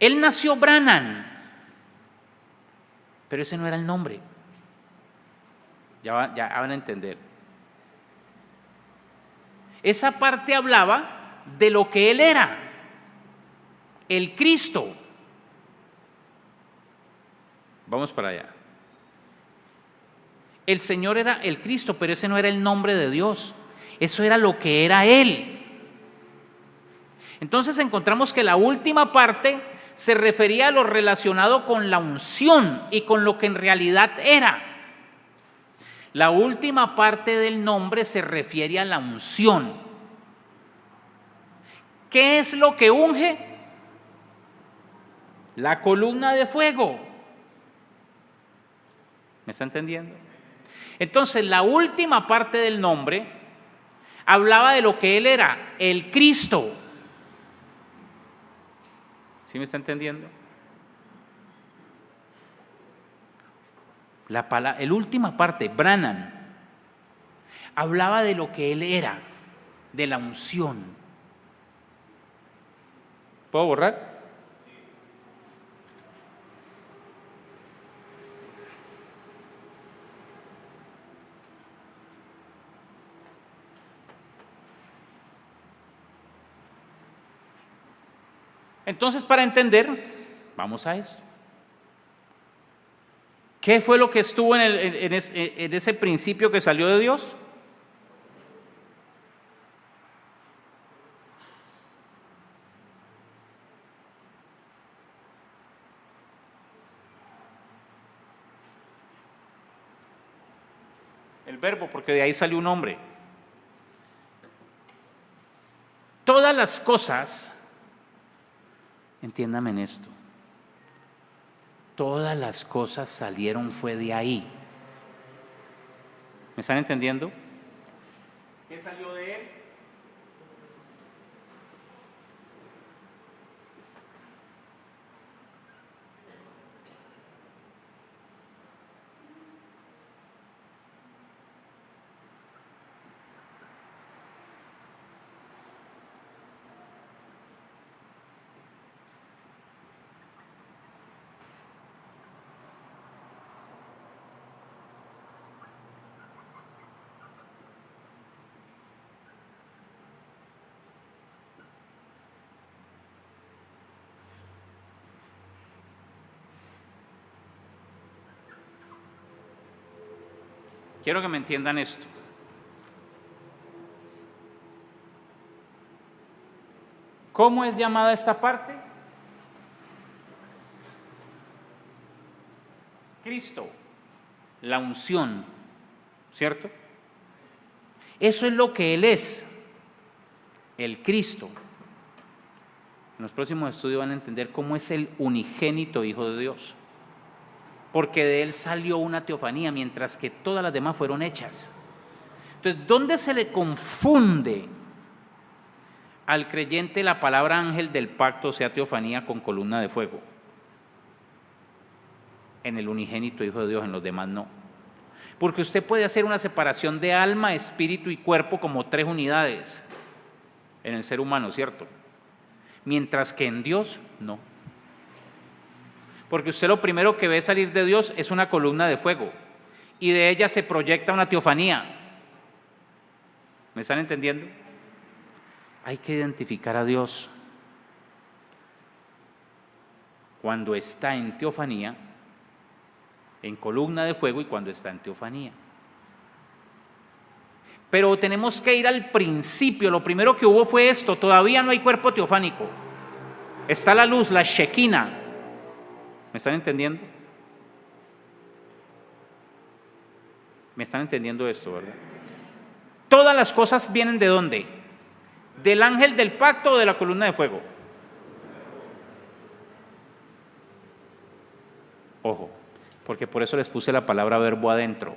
Él nació Branham, pero ese no era el nombre. Ya van a entender. Esa parte hablaba de lo que Él era, el Cristo. Vamos para allá. El Señor era el Cristo, pero ese no era el nombre de Dios. Eso era lo que era Él. Entonces encontramos que la última parte se refería a lo relacionado con la unción y con lo que en realidad era. La última parte del nombre se refiere a la unción. ¿Qué es lo que unge? La columna de fuego. ¿Me está entendiendo? Entonces, la última parte del nombre hablaba de lo que Él era, el Cristo. ¿Sí me está entendiendo? La última parte, Branham, hablaba de lo que Él era, de la unción. ¿Puedo borrar? Entonces, para entender, vamos a esto. ¿Qué fue lo que estuvo en ese principio que salió de Dios? El verbo, porque de ahí salió un hombre. Todas las cosas, entiéndame en esto, todas las cosas salieron fue de ahí. ¿Me están entendiendo? ¿Qué salió de Él? Quiero que me entiendan esto. ¿Cómo es llamada esta parte? Cristo, la unción, ¿cierto? Eso es lo que Él es, el Cristo. En los próximos estudios van a entender cómo es el unigénito Hijo de Dios, porque de Él salió una teofanía, mientras que todas las demás fueron hechas. Entonces, ¿dónde se le confunde al creyente la palabra ángel del pacto, sea teofanía, con columna de fuego? En el unigénito Hijo de Dios, en los demás no. Porque usted puede hacer una separación de alma, espíritu y cuerpo como 3 unidades en el ser humano, ¿cierto? Mientras que en Dios no. Porque usted lo primero que ve salir de Dios es una columna de fuego y de ella se proyecta una teofanía. ¿Me están entendiendo? Hay que identificar a Dios cuando está en teofanía, en columna de fuego, y cuando está en teofanía. Pero tenemos que ir al principio. Lo primero que hubo fue esto: todavía no hay cuerpo teofánico. Está la luz, la Shekinah. ¿Me están entendiendo? ¿Me están entendiendo esto, verdad? Todas las cosas vienen ¿de dónde? ¿Del ángel del pacto o de la columna de fuego? Ojo, porque por eso les puse la palabra verbo adentro.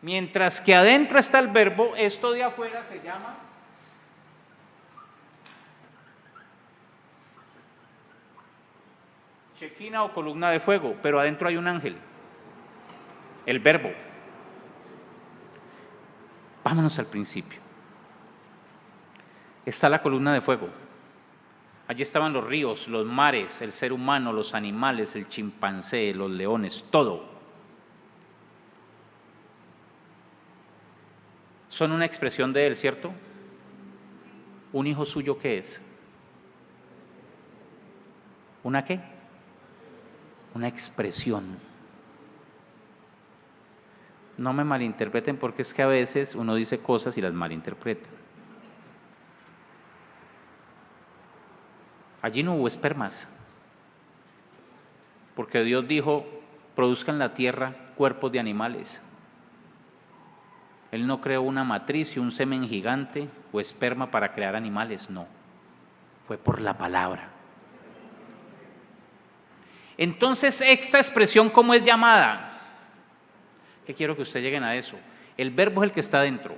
Mientras que adentro está el verbo, esto de afuera se llama Shekinah o columna de fuego, pero adentro hay un ángel, el verbo. Vámonos al principio. Está la columna de fuego. Allí estaban los ríos, los mares, el ser humano, los animales, el chimpancé, los leones, todo. Son una expresión de Él, ¿cierto? ¿Un hijo suyo qué es? ¿Una qué? Una expresión. No me malinterpreten, porque es que a veces uno dice cosas y las malinterpreta. Allí no hubo espermas, porque Dios dijo: produzcan la tierra cuerpos de animales. Él no creó una matriz y un semen gigante o esperma para crear animales, no. Fue por la palabra. Entonces, esta expresión, ¿cómo es llamada? Que quiero que ustedes lleguen a eso. El verbo es el que está dentro.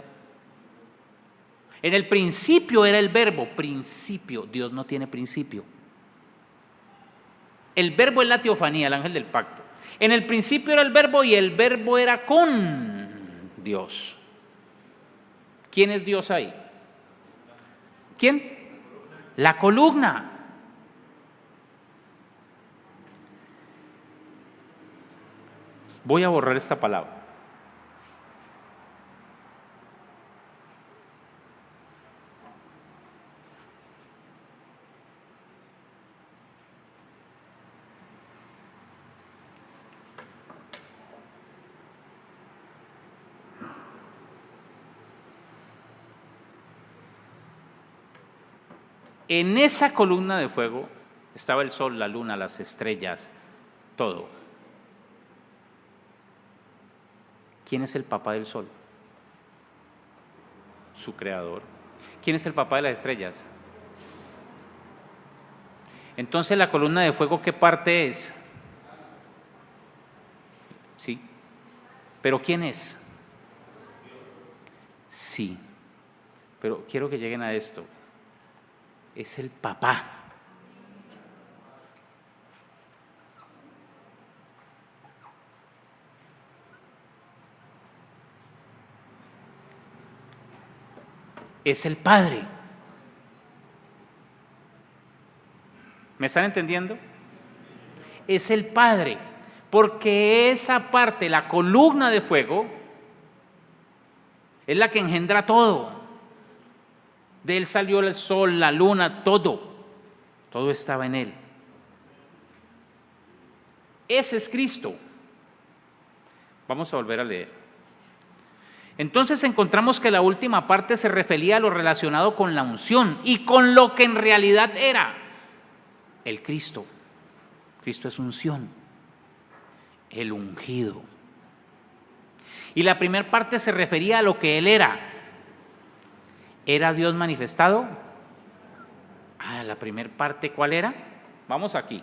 En el principio era el verbo, principio. Dios no tiene principio. El verbo es la teofanía, el ángel del pacto. En el principio era el verbo y el verbo era con Dios. ¿Quién es Dios ahí? ¿Quién? La columna. Voy a borrar esta palabra. En esa columna de fuego estaba el sol, la luna, las estrellas, todo. ¿Quién es el papá del sol? Su creador. ¿Quién es el papá de las estrellas? Entonces, la columna de fuego, ¿qué parte es? Sí. ¿Pero quién es? Sí. Pero quiero que lleguen a esto. Es el papá. Es el Padre. ¿Me están entendiendo? Es el Padre, porque esa parte, la columna de fuego, es la que engendra todo. De Él salió el sol, la luna, todo. Todo estaba en Él. Ese es Cristo. Vamos a volver a leer. Entonces encontramos que la última parte se refería a lo relacionado con la unción y con lo que en realidad era el Cristo. Cristo es unción, el ungido. Y la primera parte se refería a lo que Él era. ¿Era Dios manifestado? La primera parte, ¿cuál era? Vamos aquí.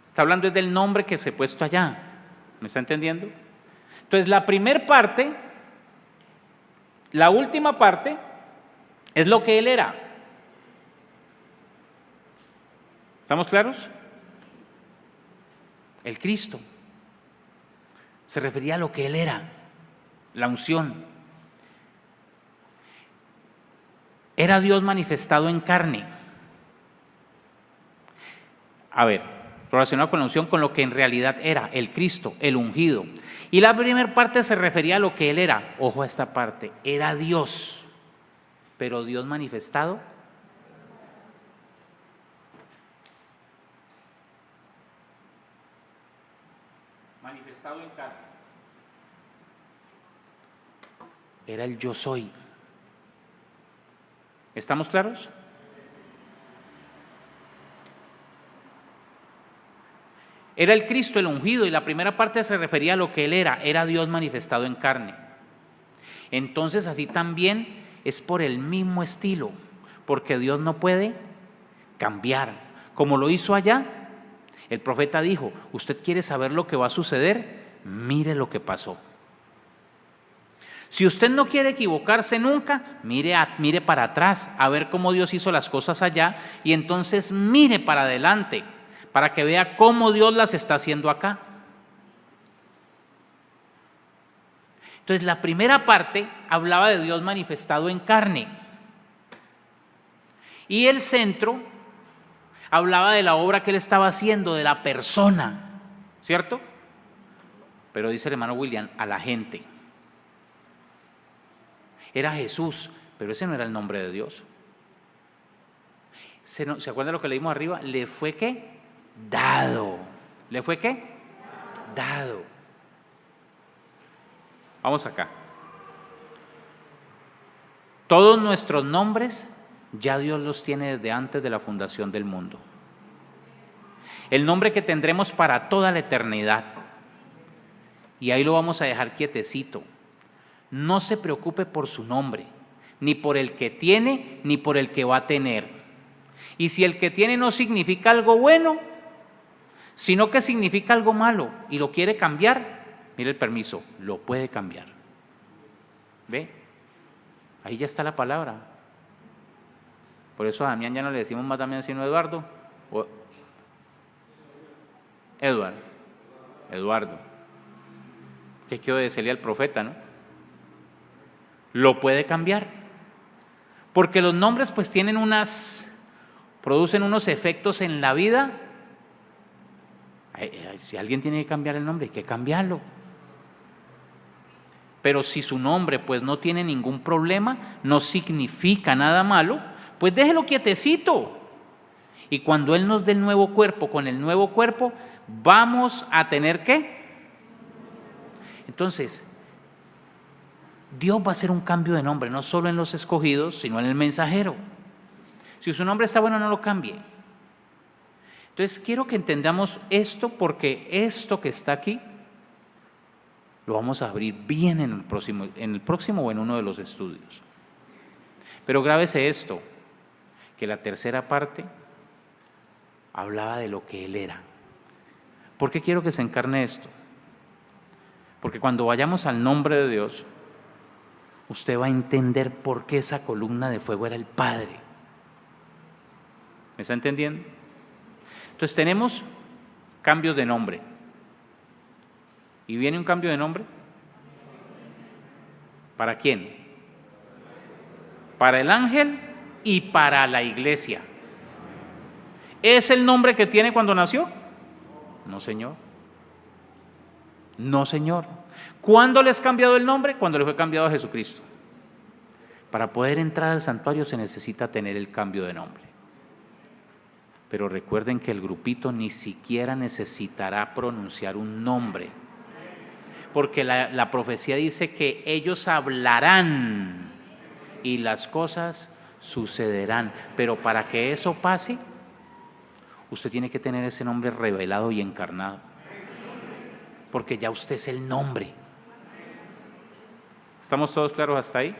Está hablando del nombre que se ha puesto allá. ¿Me está entendiendo? Entonces, la primera parte, la última parte, es lo que Él era. ¿Estamos claros? El Cristo. Se refería a lo que Él era, la unción. Era Dios manifestado en carne. A ver, relacionado con la unción, con lo que en realidad era el Cristo, el ungido. Y la primera parte se refería a lo que Él era. Ojo a esta parte, era Dios, pero Dios manifestado. Manifestado en carne. Era el yo soy. ¿Estamos claros? Era el Cristo, el ungido, y la primera parte se refería a lo que Él era Dios manifestado en carne. Entonces así también es por el mismo estilo, porque Dios no puede cambiar. Como lo hizo allá, el profeta dijo, ¿usted quiere saber lo que va a suceder? Mire lo que pasó. Si usted no quiere equivocarse nunca, mire para atrás a ver cómo Dios hizo las cosas allá y entonces mire para adelante, para que vea cómo Dios las está haciendo acá. Entonces, la primera parte hablaba de Dios manifestado en carne. Y el centro hablaba de la obra que Él estaba haciendo, de la persona, ¿cierto? Pero dice el hermano William, a la gente. Era Jesús, pero ese no era el nombre de Dios. ¿Se acuerdan de lo que leímos arriba? Le fue ¿qué? Dado. ¿Le fue qué? Dado. Vamos acá. Todos nuestros nombres ya Dios los tiene desde antes de la fundación del mundo. El nombre que tendremos para toda la eternidad. Y ahí lo vamos a dejar quietecito. No se preocupe por su nombre, ni por el que tiene, ni por el que va a tener. Y si el que tiene no significa algo bueno, sino que significa algo malo y lo quiere cambiar, mire el permiso, lo puede cambiar. ¿Ve? Ahí ya está la palabra. Por eso a Damián ya no le decimos más Damián sino Eduardo. Eduardo. ¿Qué quiero decirle al profeta, no? Lo puede cambiar. Porque los nombres pues producen unos efectos en la vida. Si alguien tiene que cambiar el nombre, hay que cambiarlo. Pero si su nombre pues no tiene ningún problema, no significa nada malo, pues déjelo quietecito. Y cuando Él nos dé el nuevo cuerpo, con el nuevo cuerpo, vamos a tener ¿qué? Entonces, Dios va a hacer un cambio de nombre, no solo en los escogidos, sino en el mensajero. Si su nombre está bueno, no lo cambie. Entonces, quiero que entendamos esto, porque esto que está aquí lo vamos a abrir bien en el próximo o en uno de los estudios. Pero grábese esto, que la tercera parte hablaba de lo que Él era. ¿Por qué quiero que se encarne esto? Porque cuando vayamos al nombre de Dios, usted va a entender por qué esa columna de fuego era el Padre. ¿Me está entendiendo? Entonces tenemos cambios de nombre. ¿Y viene un cambio de nombre? ¿Para quién? Para el ángel y para la iglesia. ¿Es el nombre que tiene cuando nació? No, señor. No, señor. ¿Cuándo les ha cambiado el nombre? Cuando le fue cambiado a Jesucristo. Para poder entrar al santuario se necesita tener el cambio de nombre. Pero recuerden que el grupito ni siquiera necesitará pronunciar un nombre, porque la profecía dice que ellos hablarán y las cosas sucederán. Pero para que eso pase, usted tiene que tener ese nombre revelado y encarnado, porque ya usted es el nombre. ¿Estamos todos claros hasta ahí?